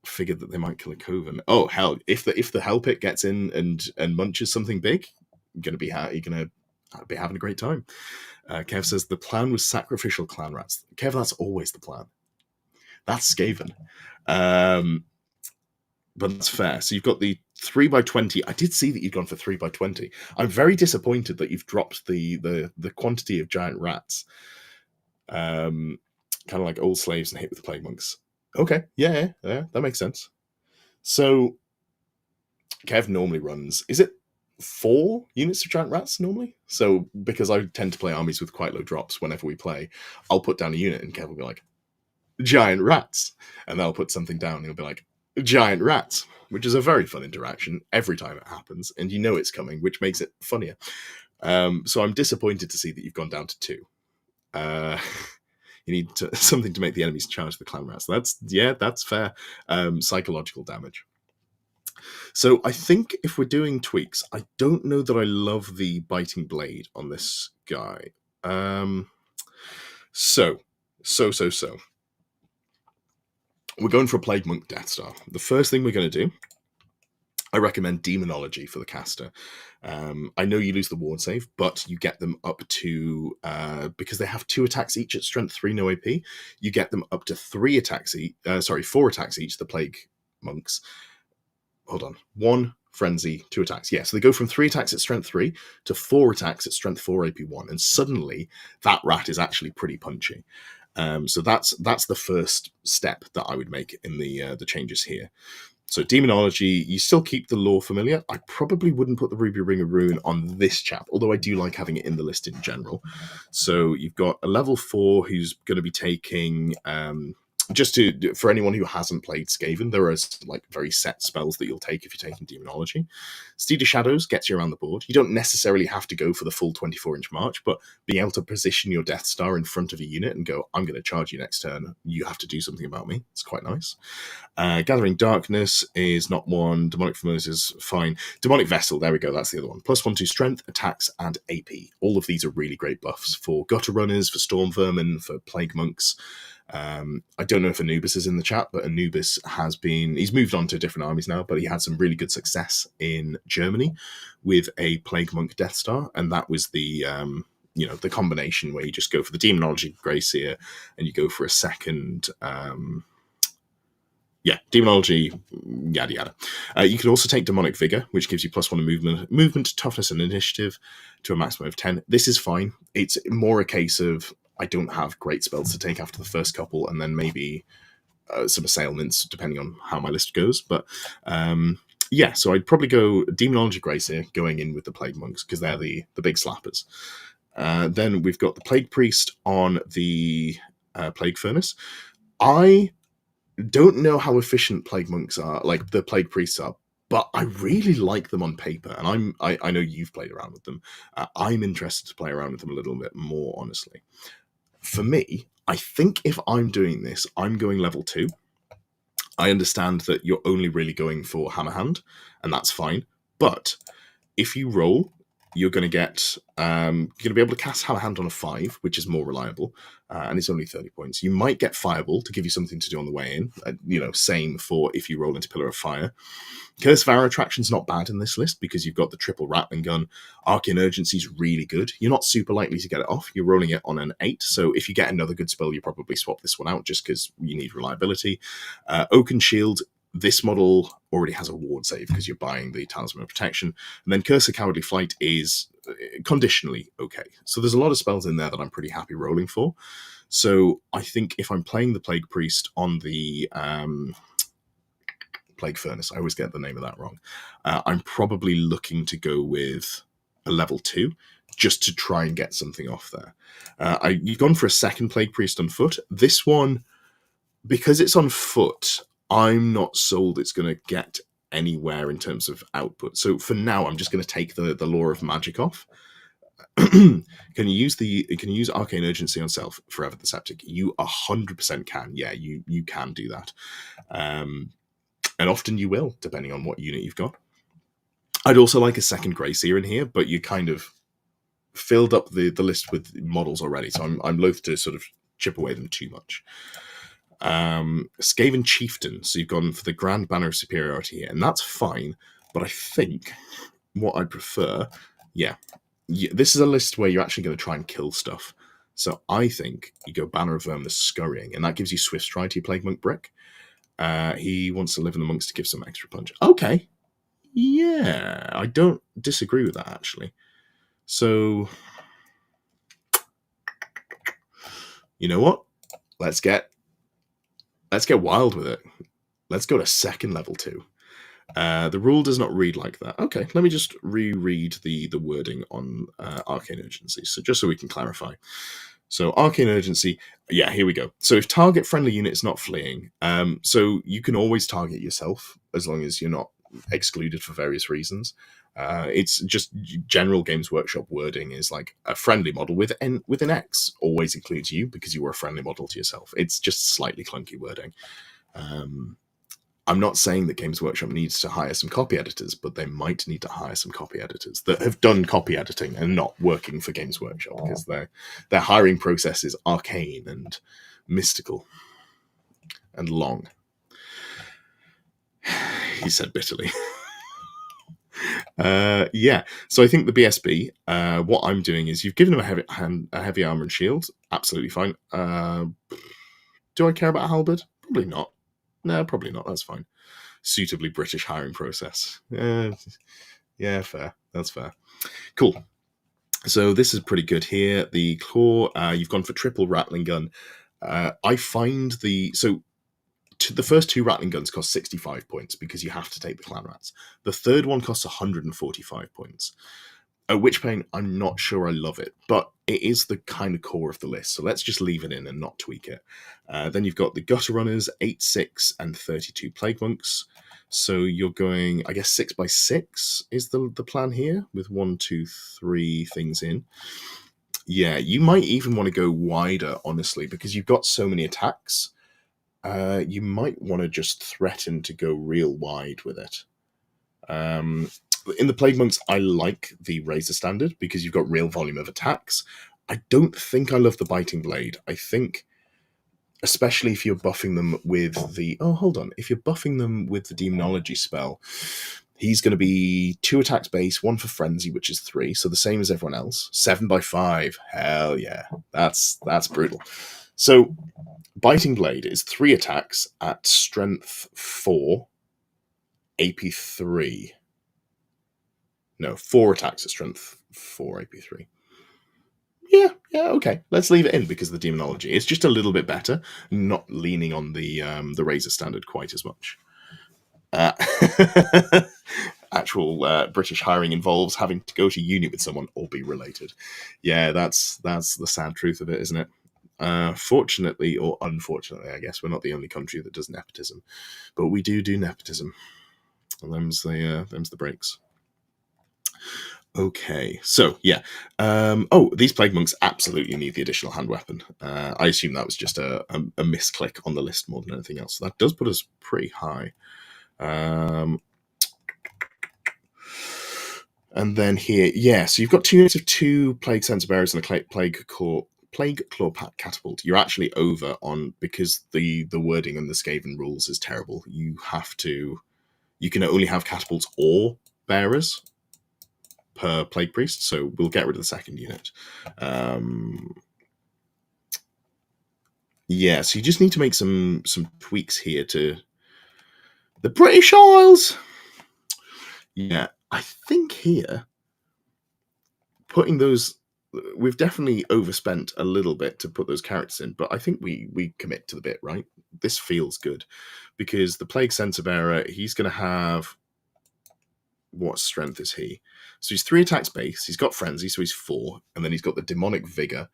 Figured that they might kill a Coven. Oh hell! If the Hell Pit gets in and munches something big, you're gonna be having a great time. Kev says the plan was sacrificial clan rats. Kev, that's always the plan. That's Skaven. But that's fair. So you've got the 3x20. I did see that you'd gone for 3x20. I'm very disappointed that you've dropped the quantity of giant rats. Kind of like old slaves and hit with the plague monks. Okay, yeah, that makes sense. So Kev normally runs, is it 4 units of giant rats normally? So because I tend to play armies with quite low drops whenever we play, I'll put down a unit and Kev will be like, giant rats. And they'll put something down and he'll be like, giant rats, which is a very fun interaction every time it happens, and you know it's coming, which makes it funnier. So I'm disappointed to see that you've gone down to 2. You need something to make the enemies charge the clan rats. That's fair. Psychological damage. So I think if we're doing tweaks, I don't know that I love the biting blade on this guy. So. We're going for a Plague Monk Death Star. The first thing we're going to do, I recommend Demonology for the caster. I know you lose the ward save, but you get them up to, because they have 2 attacks each at strength 3, no AP, you get them up to 4 attacks each, the Plague Monks. Hold on. 1, Frenzy, 2 attacks. Yeah, so they go from 3 attacks at strength 3 to 4 attacks at strength 4 AP 1, and suddenly that rat is actually pretty punchy. So that's the first step that I would make in the changes here. So Demonology, you still keep the Lore Familiar. I probably wouldn't put the Ruby Ring of Ruin on this chap, although I do like having it in the list in general. So you've got a level 4 who's going to be taking... for anyone who hasn't played Skaven, there are like very set spells that you'll take if you're taking Demonology. Steed of Shadows gets you around the board. You don't necessarily have to go for the full 24-inch march, but being able to position your Death Star in front of a unit and go, I'm going to charge you next turn, you have to do something about me. It's quite nice. Gathering Darkness is not one. Demonic Familiars is fine. Demonic Vessel, there we go, that's the other one. +1 to Strength, Attacks, and AP. All of these are really great buffs for Gutter Runners, for Storm Vermin, for Plague Monks. I don't know if Anubis is in the chat, but Anubis he's moved on to different armies now, but he had some really good success in Germany with a Plague Monk Death Star, and that was the combination where you just go for the Demonology Greyseer and you go for a second Demonology, yada yada. You can also take Demonic Vigor, which gives you +1 movement, toughness, and initiative to a maximum of 10. This is fine. It's more a case of I don't have great spells to take after the first couple, and then maybe some assailments, depending on how my list goes. But so I'd probably go Demonology Greyseer going in with the Plague Monks, because they're the big slappers. Then we've got the Plague Priest on the Plague Furnace. I don't know how efficient Plague Monks are, like the Plague Priests are, but I really like them on paper, and I know you've played around with them. I'm interested to play around with them a little bit more, honestly. For me, I think if I'm doing this, I'm going level 2. I understand that you're only really going for Hammer Hand, and that's fine. But if you roll, you're going to be able to cast Hammer Hand on a 5, which is more reliable, and it's only 30 points. You might get Fireball to give you something to do on the way in. Same for if you roll into Pillar of Fire. Curse of Arrow Attraction's not bad in this list because you've got the triple Rattling Gun. Arcane Urgency's really good. You're not super likely to get it off. You're rolling it on an 8, so if you get another good spell, you probably swap this one out just because you need reliability. Oaken Shield, this model already has a ward save because you're buying the Talisman of Protection. And then Curse of Cowardly Flight is conditionally okay. So there's a lot of spells in there that I'm pretty happy rolling for. So I think if I'm playing the Plague Priest on the Plague Furnace, I always get the name of that wrong, I'm probably looking to go with a level 2 just to try and get something off there. You've gone for a second Plague Priest on foot. This one, because it's on foot, I'm not sold it's going to get anywhere in terms of output. So for now, I'm just going to take the law of magic off. Can you use arcane urgency on self forever the septic? You 100% can. Yeah, you can do that, and often you will, depending on what unit you've got. I'd also like a second Grey Seer in here, but you kind of filled up the list with models already, so I'm loath to sort of chip away them too much. Skaven Chieftain, so you've gone for the Grand Banner of Superiority here, and that's fine, but I think what I'd prefer, this is a list where you're actually going to try and kill stuff. So I think you go Banner of Verm the Scurrying, and that gives you Swift Stride to your Plague Monk Brick. He wants to live in the monks to give some extra punch. Okay. Yeah, I don't disagree with that, actually. So, you know what? Let's get wild with it. Let's go to second level 2. The rule does not read like that. Okay, let me just reread the wording on Arcane Urgency, so just so we can clarify. So Arcane Urgency, yeah, here we go. So if target friendly unit is not fleeing, so you can always target yourself as long as you're not excluded for various reasons. It's just general Games Workshop wording is like a friendly model with an X always includes you because you were a friendly model to yourself. It's just slightly clunky wording. I'm not saying that Games Workshop needs to hire some copy editors, but they might need to hire some copy editors that have done copy editing and not working for Games Workshop because their hiring process is arcane and mystical and long. He said bitterly. Yeah, so I think the BSB, what I'm doing is you've given him a heavy armor and shield. Absolutely fine. Do I care about halberd? Probably not. No, probably not. That's fine. Suitably British hiring process. Yeah, fair. That's fair. Cool. So this is pretty good here. The claw, you've gone for triple rattling gun. I find the first 2 rattling guns cost 65 points because you have to take the clan rats. The third one costs 145 points. At which point, I'm not sure I love it, but it is the kind of core of the list, so let's just leave it in and not tweak it. Then you've got the Gutter Runners, 8, 6, and 32 Plague Monks. So you're going, I guess, 6x6 is the plan here, with 1, 2, 3 things in. Yeah, you might even want to go wider, honestly, because you've got so many attacks. You might want to just threaten to go real wide with it. In the Plague Monks, I like the Razor Standard because you've got real volume of attacks. I don't think I love the Biting Blade. I think, especially if you're buffing them with the... Oh, hold on. If you're buffing them with the Demonology spell, he's going to be 2 attacks base, 1 for Frenzy, which is 3, so the same as everyone else. 7 by 5. Hell yeah. That's brutal. So, Biting Blade is 3 attacks at Strength 4, AP 3. No, 4 attacks at Strength 4, AP 3. Yeah, okay. Let's leave it in because of the Demonology. It's just a little bit better, not leaning on the Razor Standard quite as much. Actual British hiring involves having to go to uni with someone or be related. Yeah, that's the sad truth of it, isn't it? Fortunately or unfortunately, I guess we're not the only country that does nepotism, but we do nepotism. And them's the breaks. Okay, so yeah. These Plague Monks absolutely need the additional hand weapon. I assume that was just a misclick on the list more than anything else. So that does put us pretty high. And then here, yeah, so you've got 2 units of 2 Plague Censer Bearers and a Plague Claw Catapult. You're actually over on, because the wording and the Skaven rules is terrible. You can only have catapults or bearers per Plague Priest, so we'll get rid of the second unit. Yeah, so you just need to make some tweaks here to the British Isles. Yeah, I think here, putting those, we've definitely overspent a little bit to put those characters in, but I think we commit to the bit, right? This feels good, because the Plague Censer Bearer, he's going to have, what strength is he? So he's 3 attacks base, he's got Frenzy, so he's 4, and then he's got the Demonic Vigor,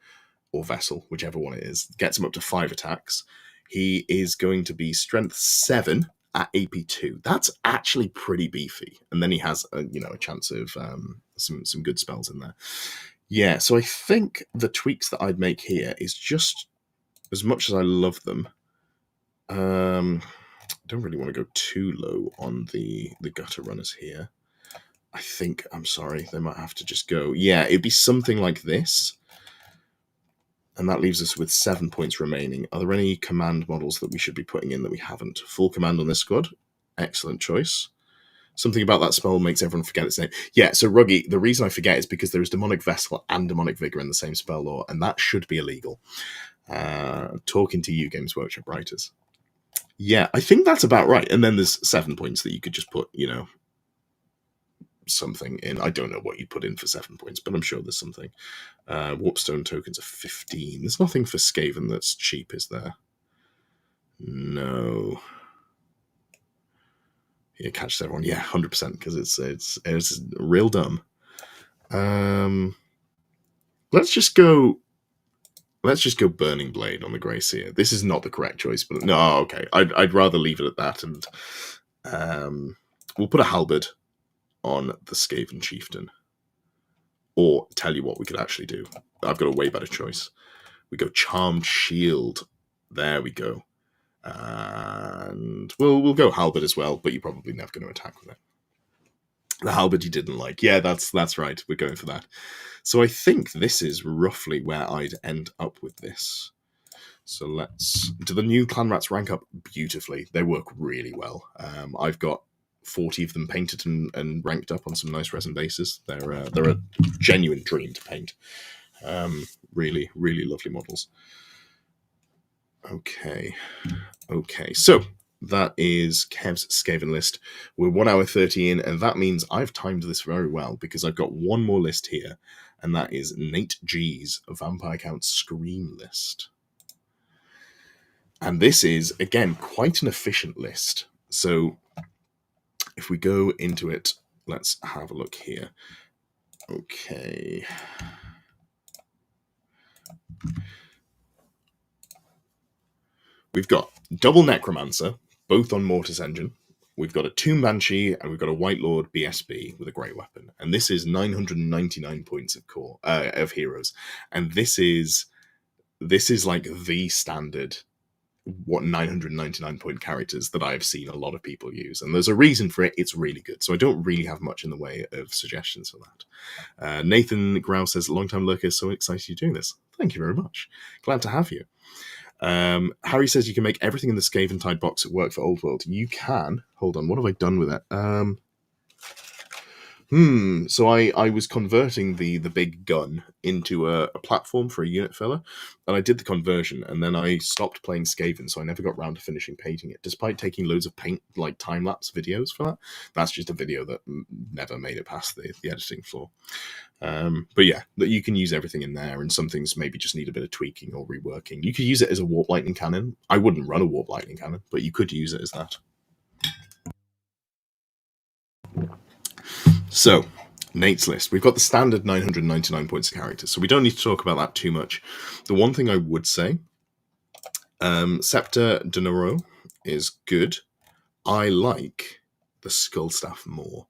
or Vessel, whichever one it is, gets him up to 5 attacks. He is going to be strength 7, at AP2. That's actually pretty beefy. And then he has a chance of some good spells in there. Yeah, so I think the tweaks that I'd make here is just, as much as I love them, don't really want to go too low on the gutter runners here. I think, I'm sorry, they might have to just go, yeah, it'd be something like this. And that leaves us with 7 points remaining. Are there any command models that we should be putting in that we haven't? Full command on this squad. Excellent choice. Something about that spell makes everyone forget its name. Yeah, so Ruggy, the reason I forget is because there is Demonic Vessel and Demonic Vigor in the same spell lore, and that should be illegal. Talking to you, Games Workshop writers. Yeah, I think that's about right. And then there's 7 points that you could just put, something in. I don't know what you'd put in for 7 points, but I'm sure there's something. Warpstone tokens are 15. There's nothing for Skaven that's cheap, is there? No. Yeah, catches everyone. Yeah, 100%, because it's real dumb. Let's just go Burning Blade on the Grey Seer. This is not the correct choice, but no, okay. I'd rather leave it at that, and we'll put a halberd on the Skaven Chieftain. Or tell you what we could actually do. I've got a way better choice. We go Charmed Shield. There we go. And we'll go halberd as well, but you're probably never going to attack with it. The halberd you didn't like. Yeah, that's right. We're going for that. So I think this is roughly where I'd end up with this. So do the new clan rats rank up beautifully? They work really well. I've got 40 of them painted and ranked up on some nice resin bases. They're a genuine dream to paint. Really, really lovely models. Okay. So that is Kev's Skaven list. We're 1 hour 30 in, and that means I've timed this very well because I've got one more list here, and that is Nate G's Vampire Count Scream list. And this is, again, quite an efficient list. So if we go into it, let's have a look here. Okay. We've got double Necromancer, both on Mortis Engine. We've got a Tomb Banshee, and we've got a White Lord BSB with a Grey Weapon. And this is 999 points of core of heroes. And this is like the standard 999 point characters that I've seen a lot of people use, and there's a reason for it. It's really good, so I don't really have much in the way of suggestions for that. Nathan Grau says, long time lurker, so excited you're doing this. Thank you very much, glad to have you. Harry says you can make everything in the Skaven Tide box work for Old World. You can. Hold on, what have I done with it? So I was converting the big gun into a platform for a unit filler, and I did the conversion, and then I stopped playing Skaven, so I never got around to finishing painting it, despite taking loads of paint, like time-lapse videos for that. That's just a video that never made it past the editing floor. But yeah, that you can use everything in there, and some things maybe just need a bit of tweaking or reworking. You could use it as a Warp Lightning Cannon. I wouldn't run a Warp Lightning Cannon, but you could use it as that. So, Nate's list. We've got the standard 999 points of characters, so we don't need to talk about that too much. The one thing I would say, Scepter de Nero is good. I like the Skull Staff more,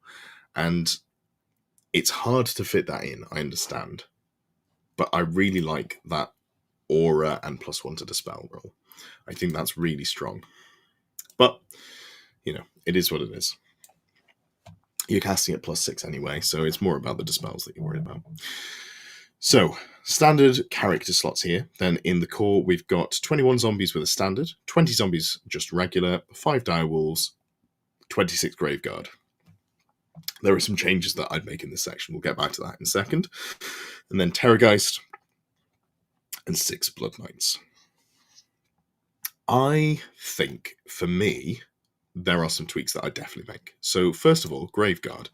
and it's hard to fit that in, I understand. But I really like that aura and +1 to dispel roll. I think that's really strong. But, it is what it is. You're casting at +6 anyway, so it's more about the dispels that you're worried about. So, standard character slots here. Then in the core, we've got 21 zombies with a standard, 20 zombies just regular, 5 direwolves, 26 Graveguard. There are some changes that I'd make in this section. We'll get back to that in a second. And then Terrorgeist and 6 Blood Knights. I think, for me, there are some tweaks that I definitely make. So first of all, Graveguard.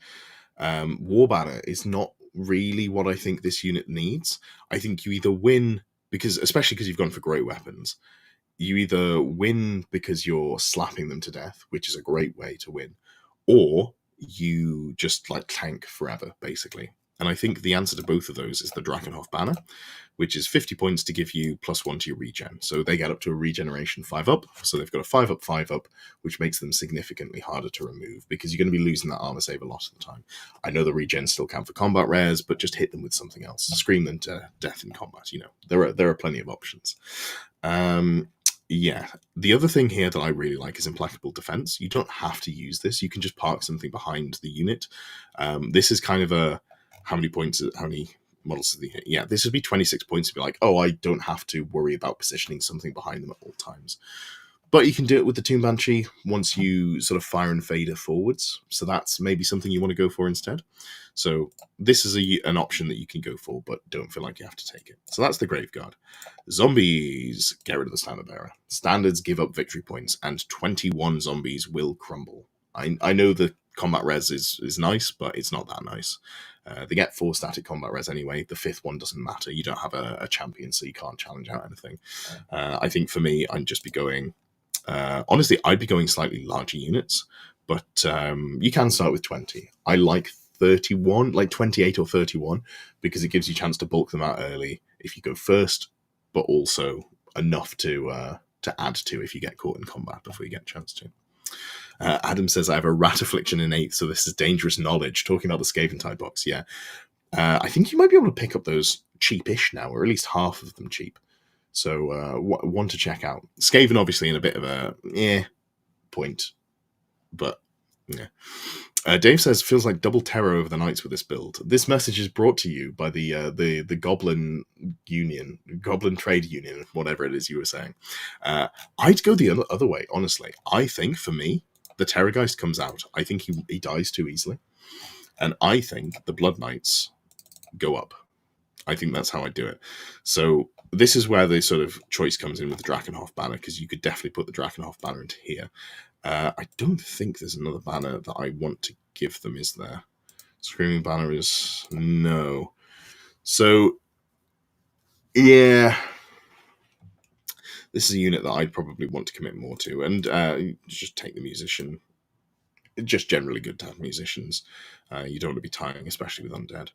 War Banner is not really what I think this unit needs. I think you either win, especially because you've gone for great weapons, you either win because you're slapping them to death, which is a great way to win, or you just tank forever, basically. And I think the answer to both of those is the Drakenhof banner, which is 50 points to give you +1 to your regen. So they get up to a regeneration 5-up. So they've got a 5-up, 5-up, which makes them significantly harder to remove because you're going to be losing that armor save a lot of the time. I know the regens still count for combat rares, but just hit them with something else. Scream them to death in combat. There are plenty of options. Yeah, the other thing here that I really like is implacable defense. You don't have to use this. You can just park something behind the unit. This is kind of a how many models do they hit? Yeah, this would be 26 points to be like, oh, I don't have to worry about positioning something behind them at all times. But you can do it with the Tomb Banshee once you sort of fire and fader forwards. So that's maybe something you want to go for instead. So this is an option that you can go for, but don't feel like you have to take it. So that's the Graveguard. Zombies, get rid of the Standard Bearer. Standards give up victory points, and 21 zombies will crumble. I know the combat res is nice, but it's not that nice. They get 4 static combat res anyway. The 5th one doesn't matter. You don't have a champion, so you can't challenge out anything. I think for me, I'd just be going... honestly, I'd be going slightly larger units, but you can start with 20. I like 31, like 28 or 31, because it gives you a chance to bulk them out early if you go first, but also enough to add to if you get caught in combat before you get a chance to. Adam says, I have a rat affliction in 8th, so this is dangerous knowledge. Talking about the Skaven type box, yeah. I think you might be able to pick up those cheapish now, or at least half of them cheap. So one to check out. Skaven obviously in a bit of a point, but yeah. Dave says, feels like double terror over the nights with this build. This message is brought to you by the Goblin Union, Goblin Trade Union, whatever it is you were saying. I'd go the other way, honestly. I think for me, the Terrorgeist comes out. I think he dies too easily, and I think the Blood Knights go up. I think that's how I do it. So this is where the sort of choice comes in with the Drakenhof banner, because you could definitely put the Drakenhof banner into here. I don't think there's another banner that I want to give them, is there? Screaming Banner is... no. So, yeah. This is a unit that I'd probably want to commit more to, and just take the Musician. Just generally good to have musicians. You don't want to be tying, especially with Undead.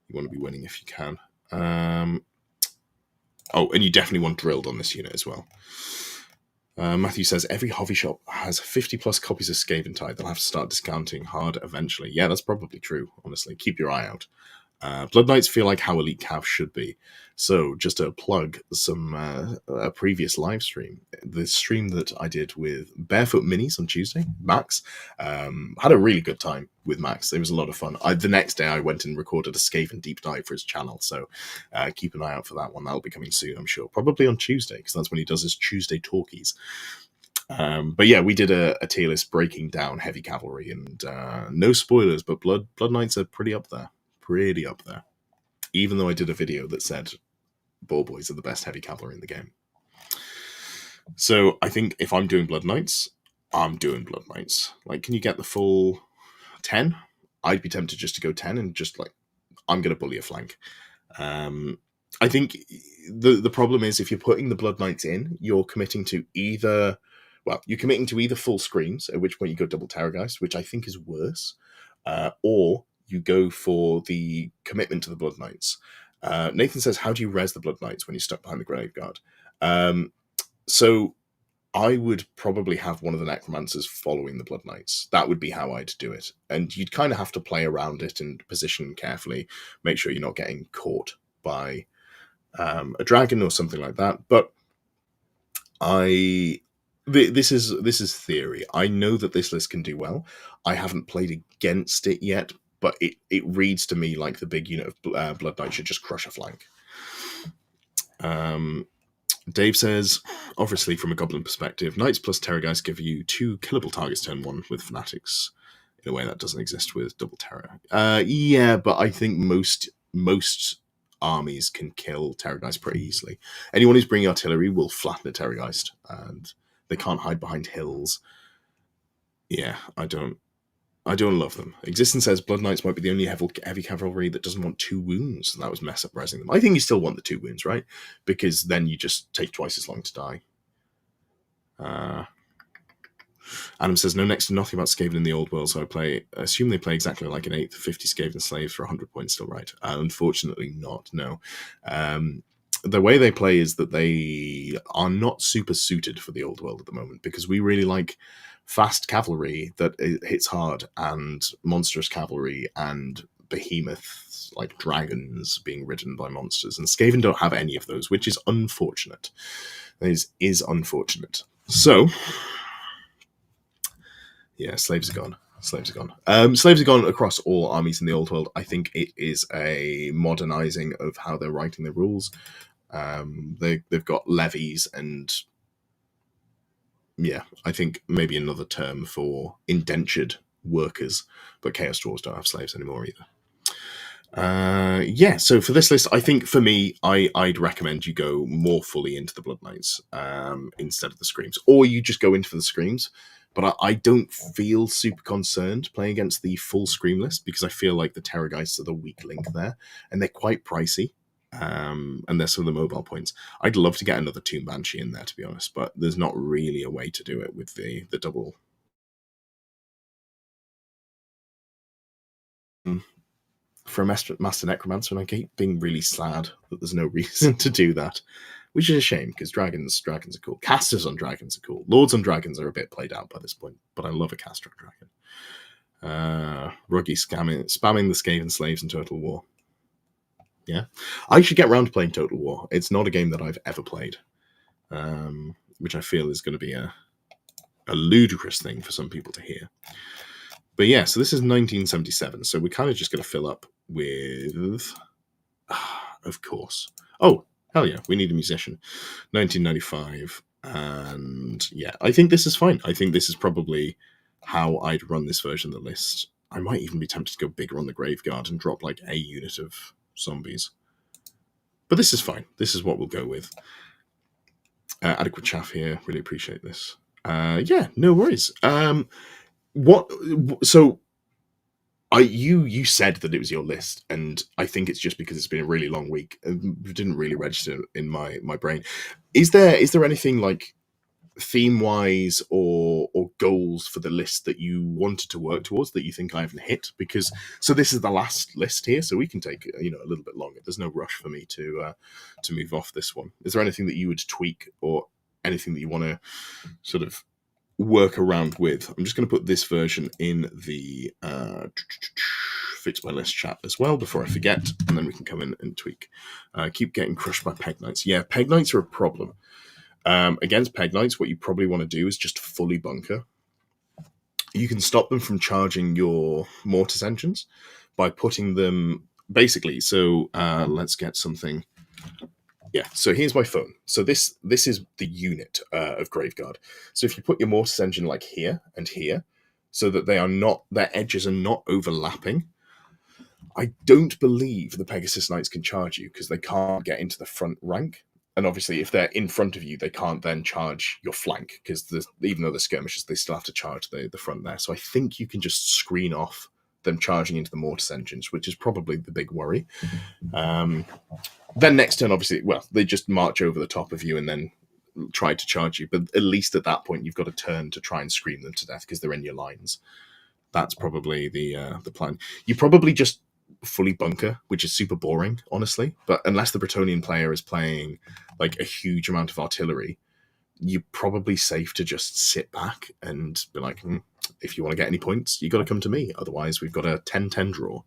You want to be winning if you can. Oh, and you definitely want Drilled on this unit as well. Matthew says, every hobby shop has 50 plus copies of Skaven Tide. They'll have to start discounting hard eventually. Yeah, that's probably true, honestly. Keep your eye out. Blood Knights feel like how Elite Cav should be. So, just to plug a previous live stream, the stream that I did with Barefoot Minis on Tuesday, Max, had a really good time with Max. It was a lot of fun. The next day I went and recorded a Skaven deep dive for his channel, so keep an eye out for that one. That'll be coming soon, I'm sure. Probably on Tuesday, because that's when he does his Tuesday talkies. But yeah, we did a tier list breaking down heavy cavalry, and no spoilers, but Blood Knights are pretty up there. Pretty up there. Even though I did a video that said Ball Boys are the best heavy cavalry in the game. So I think if I'm doing Blood Knights, I'm doing Blood Knights. Like, can you get the full 10? I'd be tempted just to go 10 and just like, I'm going to bully a flank. I think the problem is if you're putting the Blood Knights in, you're committing to either full screams, at which point you go double Terrorgeist, which I think is worse, or you go for the commitment to the Blood Knights. Nathan says, how do you res the Blood Knights when you're stuck behind the Graveguard? So I would probably have one of the Necromancers following the Blood Knights. That would be how I'd do it. And you'd kind of have to play around it and position carefully, make sure you're not getting caught by a dragon or something like that. But this is theory. I know that this list can do well. I haven't played against it yet, but it reads to me like the big unit of Blood Knight should just crush a flank. Dave says, obviously from a Goblin perspective, Knights plus Terrorgeist give you 2 killable targets turn 1 with Fanatics in a way that doesn't exist with Double Terror. Yeah, but I think most armies can kill Terrorgeist pretty easily. Anyone who's bringing artillery will flatten a Terrorgeist, and they can't hide behind hills. Yeah, I don't love them. Existence says Blood Knights might be the only heavy cavalry that doesn't want 2 wounds. That was mess up resing them. I think you still want the 2 wounds, right? Because then you just take twice as long to die. Adam says, know next to nothing about Skaven in the old world, so I assume they play exactly like an 8th, 50 Skaven slaves for 100 points still, right? Unfortunately not, no. The way they play is that they are not super suited for the old world at the moment, because we really like fast cavalry that hits hard, and monstrous cavalry, and behemoths like dragons being ridden by monsters. And Skaven don't have any of those, which is unfortunate. It is unfortunate. So, yeah, slaves are gone. Slaves are gone. Slaves are gone across all armies in the old world. I think it is a modernizing of how they're writing the rules. They've got levies, and yeah, I think maybe another term for indentured workers, but Chaos Dwarves don't have slaves anymore either. Yeah, so for this list, I think for me, I'd recommend you go more fully into the Blood Knights instead of the Screams, or you just go into the Screams. But I don't feel super concerned playing against the full Scream list, because I feel like the Terrorgeists are the weak link there, and they're quite pricey. And they're some of the mobile points. I'd love to get another Tomb Banshee in there, to be honest, but there's not really a way to do it with the double. For a Master Necromancer, and I keep being really sad that there's no reason to do that, which is a shame, because dragons are cool. Casters on dragons are cool. Lords on dragons are a bit played out by this point, but I love a caster on dragon. Ruggy spamming the Skaven slaves in Total War. Yeah, I should get around to playing Total War. It's not a game that I've ever played, which I feel is going to be a ludicrous thing for some people to hear. But yeah, so this is 1977, so we're kind of just going to fill up with, of course. Oh, hell yeah, we need a musician. 1995, and yeah, I think this is fine. I think this is probably how I'd run this version of the list. I might even be tempted to go bigger on the Graveguard and drop like a unit of zombies. But this is fine. This is what we'll go with. Adequate chaff here. Really appreciate this. Yeah, no worries. You said that it was your list, and I think it's just because it's been a really long week. It didn't really register in my brain. Is there anything like theme wise or goals for the list that you wanted to work towards that you think I haven't hit? Because so this is the last list here, so we can take a little bit longer. There's no rush for me to move off this one. Is there anything that you would tweak or anything that you want to sort of work around with? I'm just going to put this version in the fix my list chat as well before I forget, and then we can come in and tweak. Keep getting crushed by Peg Knights. Yeah, Peg Knights are a problem. Against Peg Knights, what you probably want to do is just fully bunker. You can stop them from charging your Mortis engines by putting them basically. So let's get something. Yeah, so here's my phone. So this is the unit of Graveguard. So if you put your Mortis engine like here and here, so that their edges are not overlapping, I don't believe the Pegasus Knights can charge you, because they can't get into the front rank. And obviously, if they're in front of you, they can't then charge your flank, because even though they're skirmishers, they still have to charge the front there. So I think you can just screen off them charging into the Mortis engines, which is probably the big worry. Then next turn, obviously, well, they just march over the top of you and then try to charge you. But at least at that point, you've got a turn to try and scream them to death because they're in your lines. That's probably the plan. You probably just fully bunker, which is super boring, honestly. But unless the Bretonnian player is playing like a huge amount of artillery, you're probably safe to just sit back and be like, if you want to get any points, you got to come to me. Otherwise, we've got a 10-10 draw.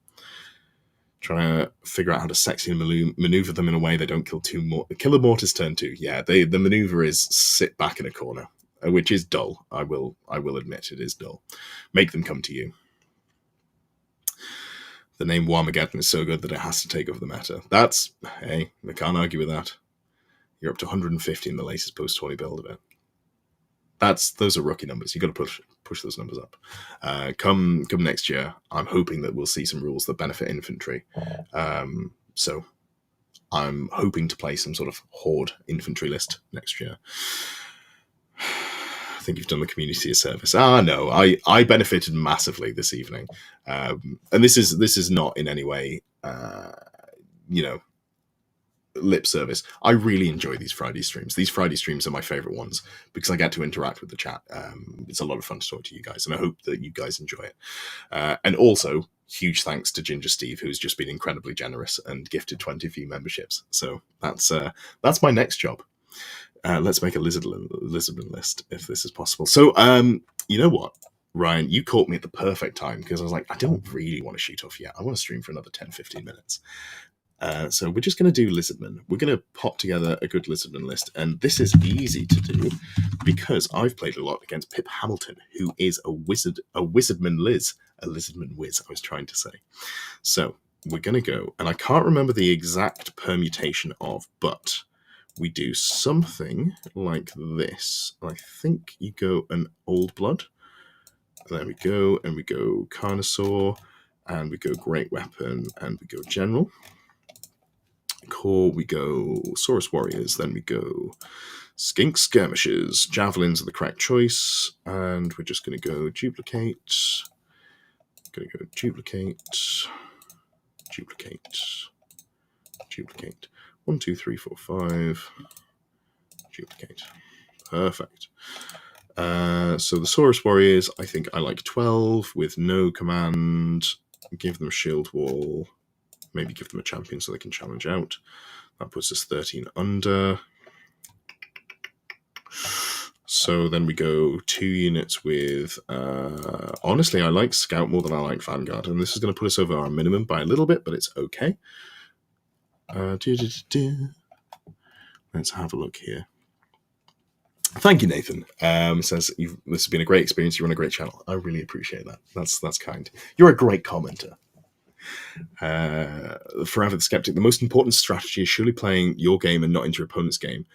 Trying to figure out how to sexy maneuver them in a way they don't kill the Mortis turn 2. Yeah, the maneuver is sit back in a corner, which is dull. I will admit it is dull. Make them come to you. The name Warmageddon is so good that it has to take over the meta. Hey, I can't argue with that. You're up to 150 in the latest post-20 build of it. Those are rookie numbers. You got to push those numbers up. Come next year, I'm hoping that we'll see some rules that benefit infantry. So I'm hoping to play some sort of horde infantry list next year. I think you've done the community a service. No, I benefited massively this evening, and this is not in any way, lip service. I really enjoy these Friday streams. These Friday streams are my favorite ones because I get to interact with the chat. It's a lot of fun to talk to you guys, and I hope that you guys enjoy it. And also, huge thanks to Ginger Steve, who's just been incredibly generous and gifted 20 fee memberships. So that's my next job. Let's make a Lizardmen list if this is possible. So, you know what, Ryan, you caught me at the perfect time because I was like, I don't really want to shoot off yet. I want to stream for another 10, 15 minutes. So we're just going to do Lizardmen. We're going to pop together a good Lizardmen list. And this is easy to do because I've played a lot against Pip Hamilton, who is a Wizardman Liz, a Lizardman Wiz, I was trying to say. So we're going to go, and I can't remember the exact permutation of, but we do something like this. I think you go an Old Blood. There we go, and we go Carnosaur, and we go Great Weapon, and we go General. Core, we go Saurus Warriors, then we go Skink Skirmishers. Javelins are the correct choice, and we're just going to go Duplicate. Going to go Duplicate, Duplicate, Duplicate. 1, 2, 3, 4, 5. Duplicate. Perfect. So the Saurus Warriors, I think I like 12 with no command. Give them Shield Wall. Maybe give them a champion so they can challenge out. That puts us 13 under. So then we go 2 units with... honestly, I like Scout more than I like Vanguard. And this is going to put us over our minimum by a little bit, but it's okay. Let's have a look here. Thank you, Nathan. Says this has been a great experience. You run a great channel. I really appreciate that. That's kind. You're a great commenter. Forever the Skeptic. The most important strategy is surely playing your game and not into your opponent's game.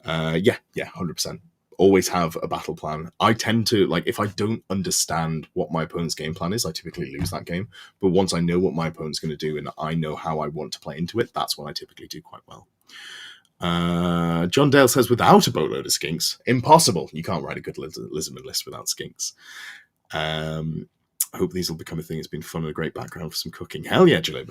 Yeah, 100%. Always have a battle plan. I tend to, like, if I don't understand what my opponent's game plan is, I typically lose that game. But once I know what my opponent's going to do and I know how I want to play into it, that's when I typically do quite well. John Dale says, without a boatload of skinks, impossible. You can't write a good Lizardman list without skinks. I hope these will become a thing. It's been fun and a great background for some cooking. Hell yeah, Jalib.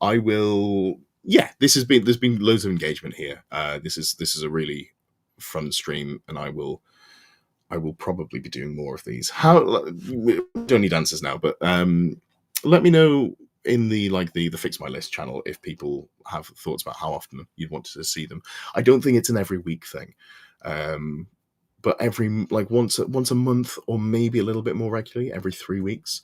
I will. Yeah, there's been loads of engagement here. This is a really fun stream, and I will probably be doing more of these. We don't need answers now, but let me know in the Fix My List channel if people have thoughts about how often you'd want to see them. I don't think it's an every week thing, but every once a month, or maybe a little bit more regularly, every 3 weeks.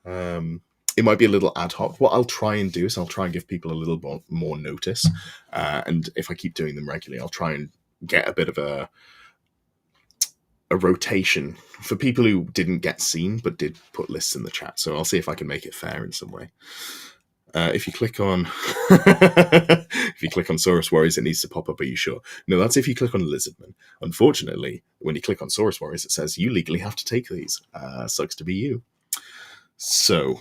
It might be a little ad hoc. What I'll try and do is I'll try and give people a little more notice, and if I keep doing them regularly, I'll try and get a bit of a rotation for people who didn't get seen but did put lists in the chat. So I'll see if I can make it fair in some way. If you click on Saurus Warriors, it needs to pop up. Are you sure? No, that's if you click on Lizardmen. Unfortunately, when you click on Saurus Warriors, it says you legally have to take these. Sucks to be you. So.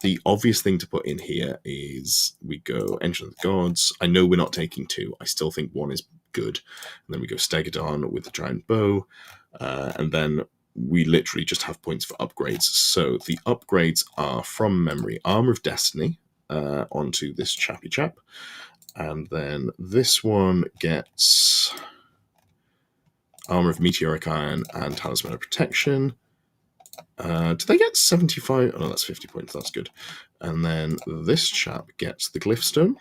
The obvious thing to put in here is we go Engine of the Gods. I know we're not taking 2. I still think 1 is good. And then we go Stegodon with the giant bow. And then we literally just have points for upgrades. So the upgrades are from memory Armor of Destiny onto this chappy chap. And then this one gets Armor of Meteoric Iron and Talisman of Protection. Do they get 75? Oh, no, that's 50 points. That's good. And then this chap gets the Glyph Stone.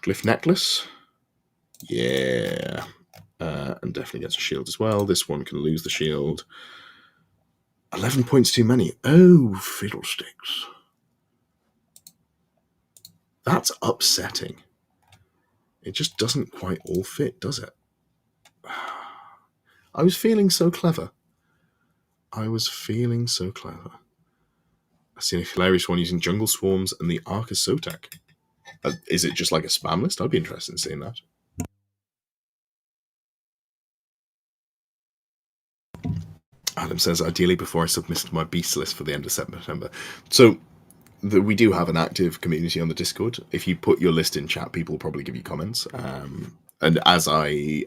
Glyph Necklace. Yeah. And definitely gets a shield as well. This one can lose the shield. 11 points too many. Oh, fiddlesticks. That's upsetting. It just doesn't quite all fit, does it? I was feeling so clever. I seen a hilarious one using Jungle Swarms and the Arca Sotek. Is it just like a spam list? I'd be interested in seeing that. Adam says, ideally before I submitted my beast list for the end of September. So we do have an active community on the Discord. If you put your list in chat, people will probably give you comments. And as I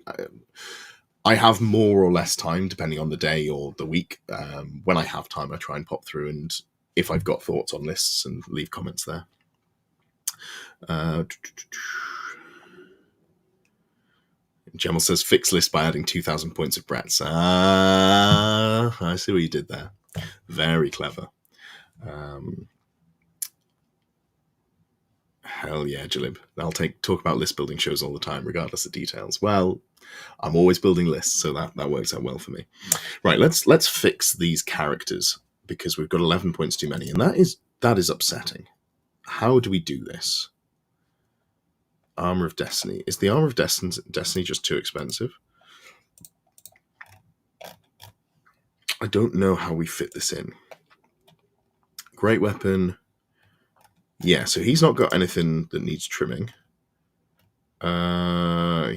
I have more or less time depending on the day or the week. When I have time, I try and pop through, and if I've got thoughts on lists, and leave comments there. Gemel says fix list by adding 2,000 points of Brett's. I see what you did there. Very clever. Hell yeah, Jalib. I'll talk about list building shows all the time, regardless of details. Well, I'm always building lists, so that works out well for me. Right, let's fix these characters, because we've got 11 points too many, and that is upsetting. How do we do this? Armor of Destiny. Is the Armor of Destiny just too expensive? I don't know how we fit this in. Great Weapon. Yeah, so he's not got anything that needs trimming.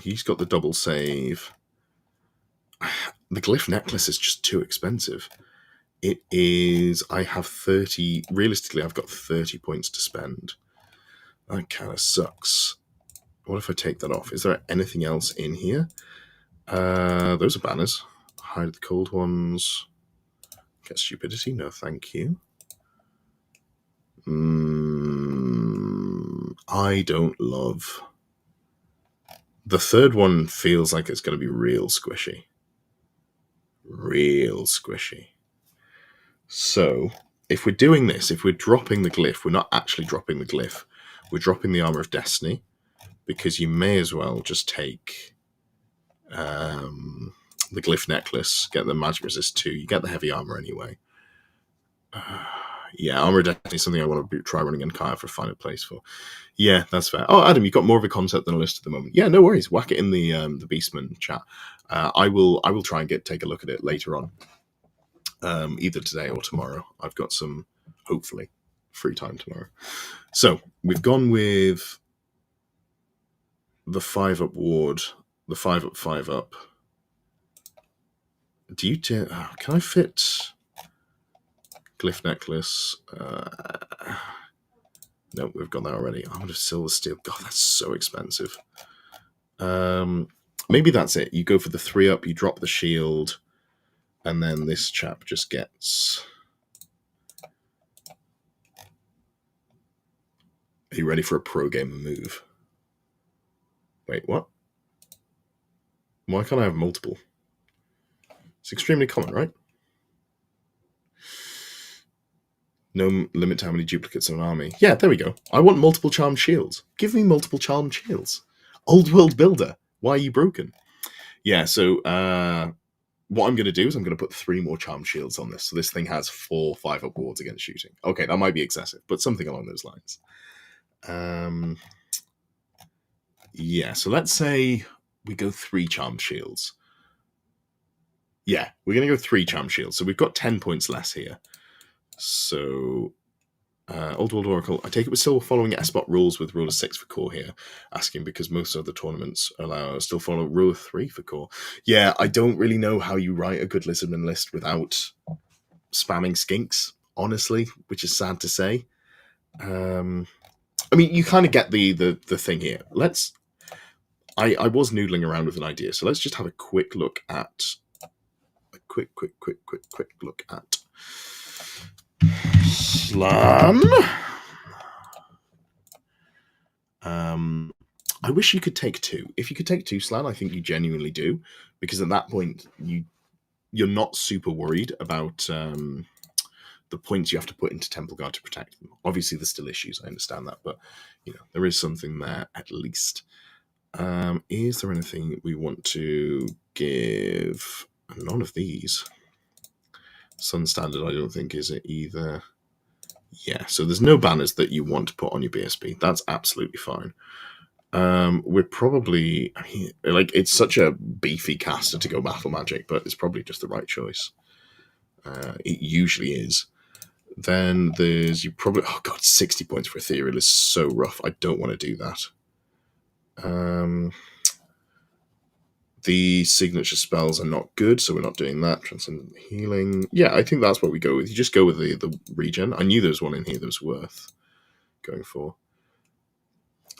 He's got the double save. The Glyph Necklace is just too expensive. It is... I have 30... Realistically, I've got 30 points to spend. That kind of sucks. What if I take that off? Is there anything else in here? Those are banners. Hide the cold ones. Get stupidity. No, thank you. I don't love... The third one feels like it's going to be real squishy. Real squishy. So, if we're doing this, if we're dropping the glyph, we're not actually dropping the glyph. We're dropping the Armor of Destiny, because you may as well just take the Glyph Necklace, get the Magic Resist 2, you get the heavy armor anyway. Yeah, Armor of Destiny is something I want to try running in Kaya for a final place for. Yeah, that's fair. Oh, Adam, you've got more of a concept than a list at the moment. Yeah, no worries. Whack it in the Beastman chat. I will try and take a look at it later on, either today or tomorrow. I've got some, hopefully, free time tomorrow. So we've gone with the 5-up ward, the 5-up, 5-up. Do you can I fit Glyph Necklace? No, we've got that already. I'm gonna Silver Steel. God, that's so expensive. Maybe that's it. You go for the 3-up, you drop the shield, and then this chap just gets... Are you ready for a pro gamer move? Wait, what? Why can't I have multiple? It's extremely common, right? No limit to how many duplicates of an army. Yeah, there we go. I want multiple charmed shields. Give me multiple charmed shields. Old world builder. Why are you broken? Yeah, so what I'm going to do is I'm going to put 3 more charmed shields on this. So this thing has 4 5-up wards against shooting. Okay, that might be excessive, but something along those lines. Yeah, so let's say we go 3 charmed shields. Yeah, we're going to go 3 charmed shields. So we've got 10 points less here. So, Old World Oracle, I take it we're still following S-Bot rules with rule of 6 for core here. Asking because most of the tournaments still follow rule of 3 for core. Yeah, I don't really know how you write a good Lizardman list without spamming skinks, honestly, which is sad to say. I mean, you kind of get the thing here. I was noodling around with an idea, so let's just have a quick look at... quick look at Slan. I wish you could take 2. If you could take 2 Slan, I think you genuinely do, because at that point you're not super worried about the points you have to put into Temple Guard to protect them. Obviously, there's still issues. I understand that, but there is something there at least. Is there anything we want to give? None of these. Sun Standard, I don't think, is it either. Yeah, so there's no banners that you want to put on your BSB. That's absolutely fine. We're probably... I mean, it's such a beefy caster to go Battle Magic, but it's probably just the right choice. It usually is. Then there's... You probably... Oh, God, 60 points for Ethereal is so rough. I don't want to do that. The signature spells are not good, so we're not doing that. Transcendent Healing. Yeah, I think that's what we go with. You just go with the regen. I knew there was one in here that was worth going for.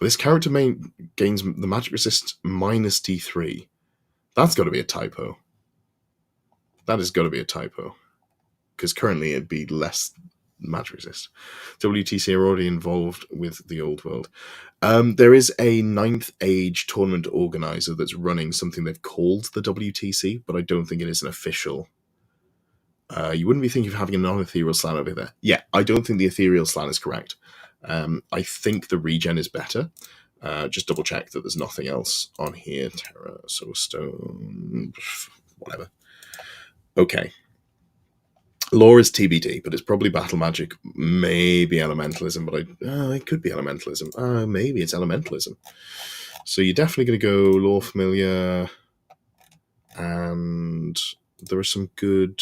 This character gains the magic resist minus D3. That's got to be a typo. That has got to be a typo. Because currently it'd be less magic resist. WTC are already involved with the old world. There is a Ninth Age tournament organizer that's running something they've called the WTC, but I don't think it is an official. You wouldn't be thinking of having a non-ethereal slan over there. Yeah, I don't think the ethereal slan is correct. I think the regen is better. Just double check that there's nothing else on here. Terra, Soul Stone, whatever. Okay. Lore is TBD, but it's probably battle magic, maybe elementalism, but it could be elementalism. Maybe it's elementalism. So you're definitely going to go lore familiar, and there are some good.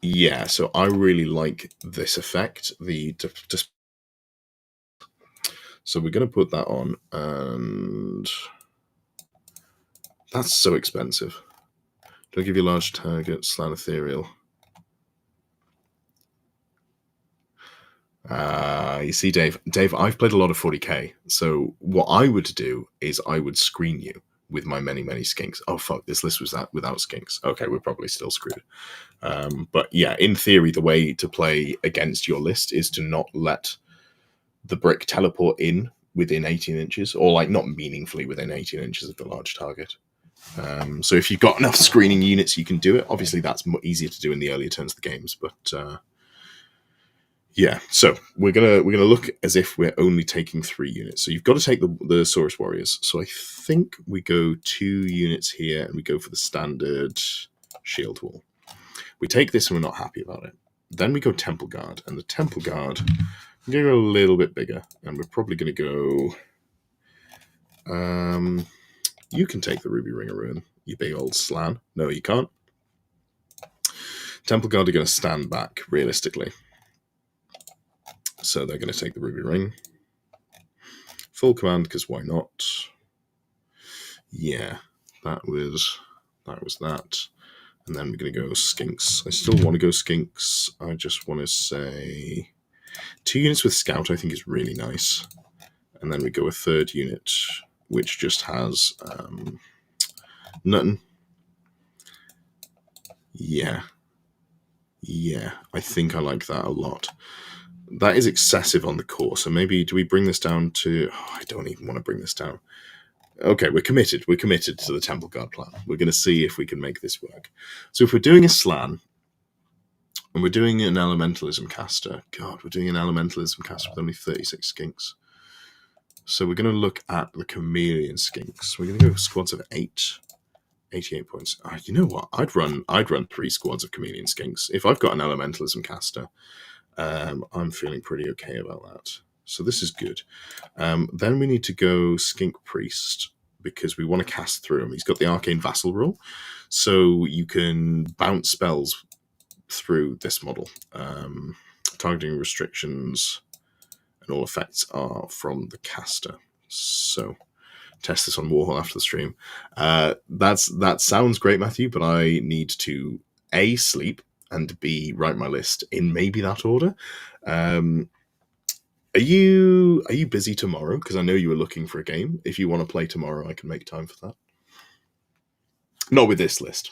Yeah, so I really like this effect. So we're going to put that on, and that's so expensive. Don't give you large target, slan ethereal. You see, Dave, I've played a lot of 40k. So what I would do is I would screen you with my many skinks. Oh fuck, this list was that without skinks. Okay, we're probably still screwed. But yeah, in theory, the way to play against your list is to not let the brick teleport in within 18 inches, or like not meaningfully within 18 inches of the large target. So if you've got enough screening units, you can do it. Obviously, that's easier to do in the earlier turns of the games, but yeah. So we're gonna look as if we're only taking 3 units. So you've got to take the Saurus Warriors. So I think we go 2 units here, and we go for the standard shield wall. We take this, and we're not happy about it. Then we go Temple Guard, and the Temple Guard, we're going to go a little bit bigger, and we're probably going to go. You can take the Ruby Ring of Ruin, you big old slan. No, you can't. Temple Guard are going to stand back, realistically. So they're going to take the Ruby Ring. Full command, because why not? Yeah, that was that. And then we're going to go Skinks. I still want to go Skinks. I just want to say 2 units with Scout, I think, is really nice. And then we go a 3rd unit, which just has nothing. Yeah, I think I like that a lot. That is excessive on the core, so maybe do we bring this down to... Oh, I don't even want to bring this down. Okay, we're committed. We're committed to the Temple Guard plan. We're going to see if we can make this work. So if we're doing a slan, and we're doing an elementalism caster... God, we're doing an elementalism caster with only 36 skinks. So we're going to look at the chameleon skinks. We're going to go squads of 8. 88 points. You know what? I'd run 3 squads of chameleon skinks. If I've got an elementalism caster, I'm feeling pretty okay about that. So this is good. Then we need to go skink priest, because we want to cast through him. He's got the arcane vassal rule, so you can bounce spells through this model. Targeting restrictions and all effects are from the caster. So test this on Warhol after the stream. That sounds great, Matthew, but I need to A, sleep, and B, write my list in maybe that order. Are you busy tomorrow? Because I know you were looking for a game. If you want to play tomorrow, I can make time for that. Not with this list.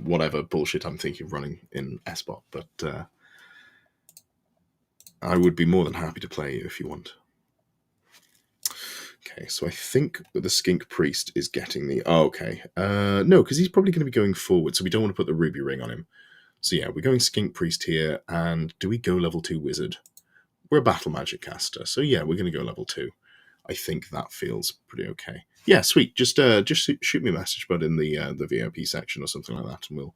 Whatever bullshit I'm thinking of running in SBot, but I would be more than happy to play you if you want. Okay, so I think that the skink priest is getting the... Oh, okay. No, because he's probably going to be going forward, so we don't want to put the ruby ring on him. So yeah, we're going skink priest here, and do we go level 2 wizard? We're a battle magic caster, so yeah, we're going to go level 2. I think that feels pretty okay. Yeah, sweet. Just shoot me a message, bud, in the VIP section or something like that, and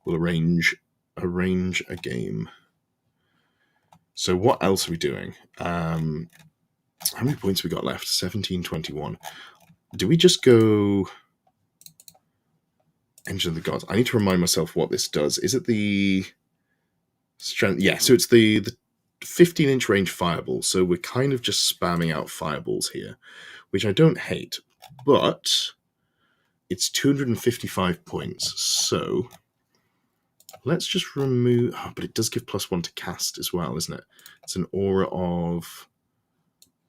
we'll arrange a game. So what else are we doing? How many points have we got left? 1721. Do we just go Engine of the Gods? I need to remind myself what this does. Is it the strength? Yeah, so it's the 15-inch range fireball. So we're kind of just spamming out fireballs here, which I don't hate, but it's 255 points. So let's just remove... Oh, but it does give +1 to cast as well, isn't it? It's an aura of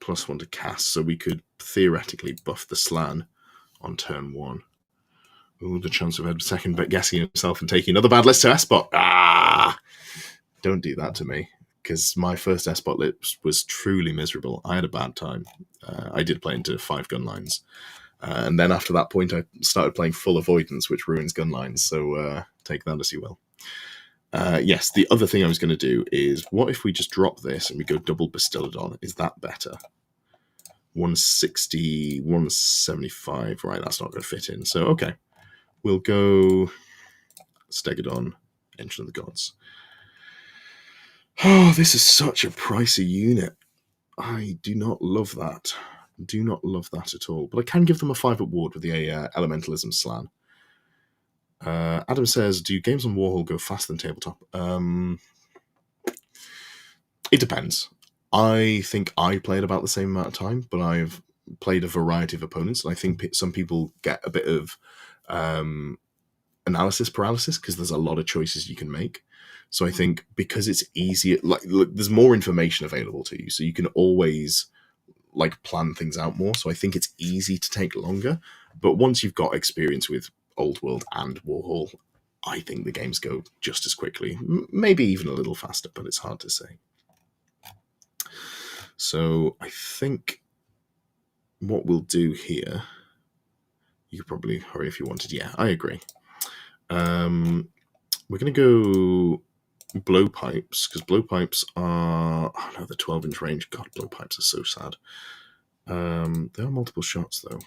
+1 to cast, so we could theoretically buff the slan on turn 1. Ooh, the chance of a second bet guessing himself and taking another bad list to S-Bot. Don't do that to me, because my first S-Bot list was truly miserable. I had a bad time. I did play into 5 gun lines. And then after that point, I started playing full avoidance, which ruins gun lines. So take that as you will. Yes, the other thing I was going to do is, what if we just drop this and we go double Bastillodon? Is that better? 160, 175. Right, that's not going to fit in. So, okay. We'll go Stegodon, Engine of the Gods. Oh, this is such a pricey unit. I do not love that. Do not love that at all. But I can give them a 5-up ward with the Elementalism Slan. Adam says, do games on Warhol go faster than tabletop? It depends. I think I played about the same amount of time, but I've played a variety of opponents, and I think some people get a bit of analysis paralysis because there's a lot of choices you can make. So I think because it's easier, like there's more information available to you, so you can always like plan things out more. So I think it's easy to take longer, but once you've got experience with Old World and Warhol, I think the games go just as quickly, maybe even a little faster, but it's hard to say. So I think what we'll do here, you could probably hurry if you wanted. Yeah, I agree. We're going to go blowpipes, because blowpipes are, oh no, the 12-inch range. God, blowpipes are so sad. There are multiple shots though.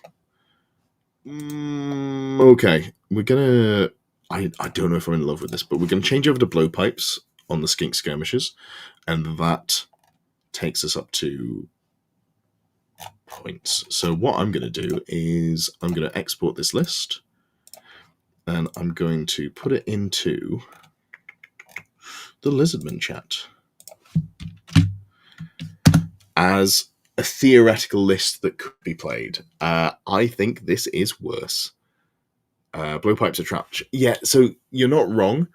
Okay, we're gonna, I don't know if I'm in love with this, but we're going to change over to blowpipes on the skink skirmishers, and that takes us up to points. So what I'm going to do is I'm going to export this list, and I'm going to put it into the Lizardmen chat as a theoretical list that could be played. I think this is worse. Blowpipes are trapped. Yeah, so you're not wrong,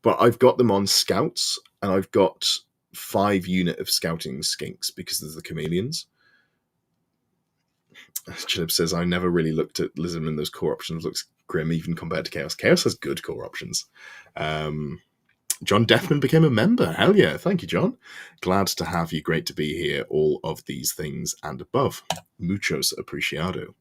but I've got them on scouts, and I've got 5 unit of scouting skinks because there's the chameleons. Chilip says, I never really looked at Lizardmen. Those core options looks grim even compared to Chaos. Chaos has good core options. John Deathman became a member. Hell yeah. Thank you, John. Glad to have you. Great to be here. All of these things and above. Muchos apreciado.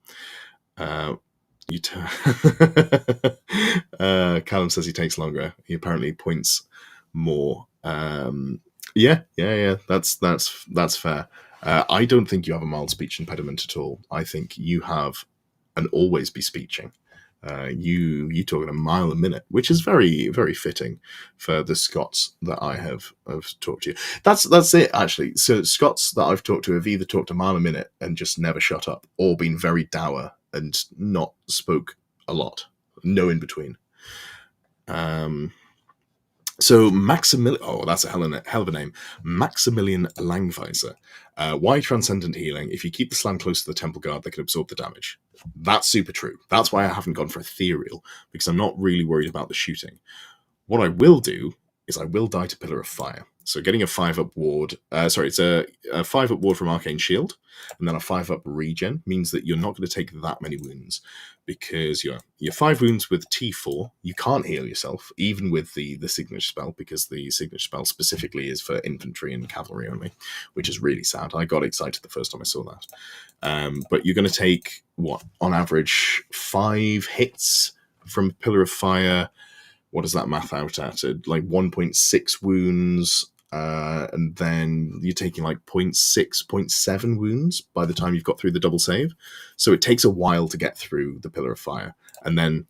Callum says he takes longer. He apparently points more. Yeah. That's fair. I don't think you have a mild speech impediment at all. I think you have an always be speeching. You talk at a mile a minute, which is very, very fitting for the Scots that I have talked to. That's it, actually. So Scots that I've talked to have either talked a mile a minute and just never shut up, or been very dour and not spoke a lot. No in between. So Maximilian, that's a hell of a name. Maximilian Langweiser. Why Transcendent Healing? If you keep the slam close to the Temple Guard, they can absorb the damage. That's super true. That's why I haven't gone for Ethereal, because I'm not really worried about the shooting. What I will do is I will die to Pillar of Fire. So getting a 5-up ward, it's a 5-up ward from Arcane Shield, and then a 5-up regen means that you're not going to take that many wounds, because you're 5 wounds with T4. You can't heal yourself, even with the signature spell, because the signature spell specifically is for infantry and cavalry only, which is really sad. I got excited the first time I saw that. But you're going to take, on average, 5 hits from Pillar of Fire. What does that math out at? Like 1.6 wounds, and then you're taking like 0.6, 0.7 wounds by the time you've got through the double save. So it takes a while to get through the Pillar of Fire. And then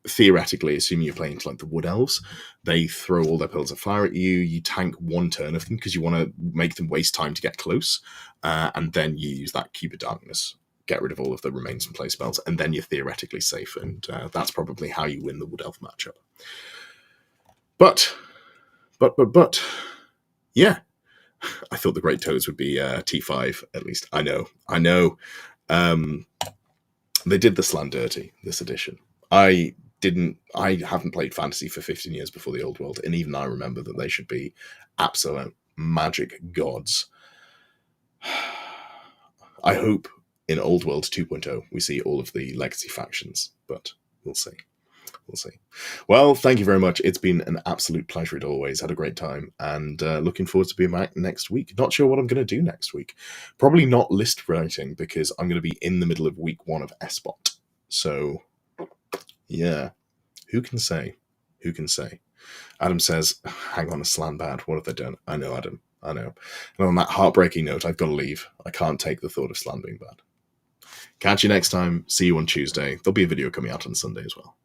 theoretically, assuming you're playing to like the Wood Elves, they throw all their Pillars of Fire at you. You tank 1 turn of them because you want to make them waste time to get close. And then you use that Cube of Darkness, get rid of all of the remains and play spells, and then you're theoretically safe, and that's probably how you win the Wood Elf matchup. But, yeah, I thought the Great Toads would be T5, at least. I know. They did the slam dirty, this edition. I haven't played Fantasy for 15 years before the Old World, and even I remember that they should be absolute magic gods. I hope in Old World 2.0, we see all of the legacy factions, but we'll see. We'll see. Well, thank you very much. It's been an absolute pleasure as always. Had a great time, and looking forward to being back next week. Not sure what I'm going to do next week. Probably not list writing, because I'm going to be in the middle of week 1 of SBOT. So, yeah, who can say? Who can say? Adam says, hang on, a slam bad. What have they done? I know, Adam. I know. And on that heartbreaking note, I've got to leave. I can't take the thought of slam being bad. Catch you next time. See you on Tuesday. There'll be a video coming out on Sunday as well.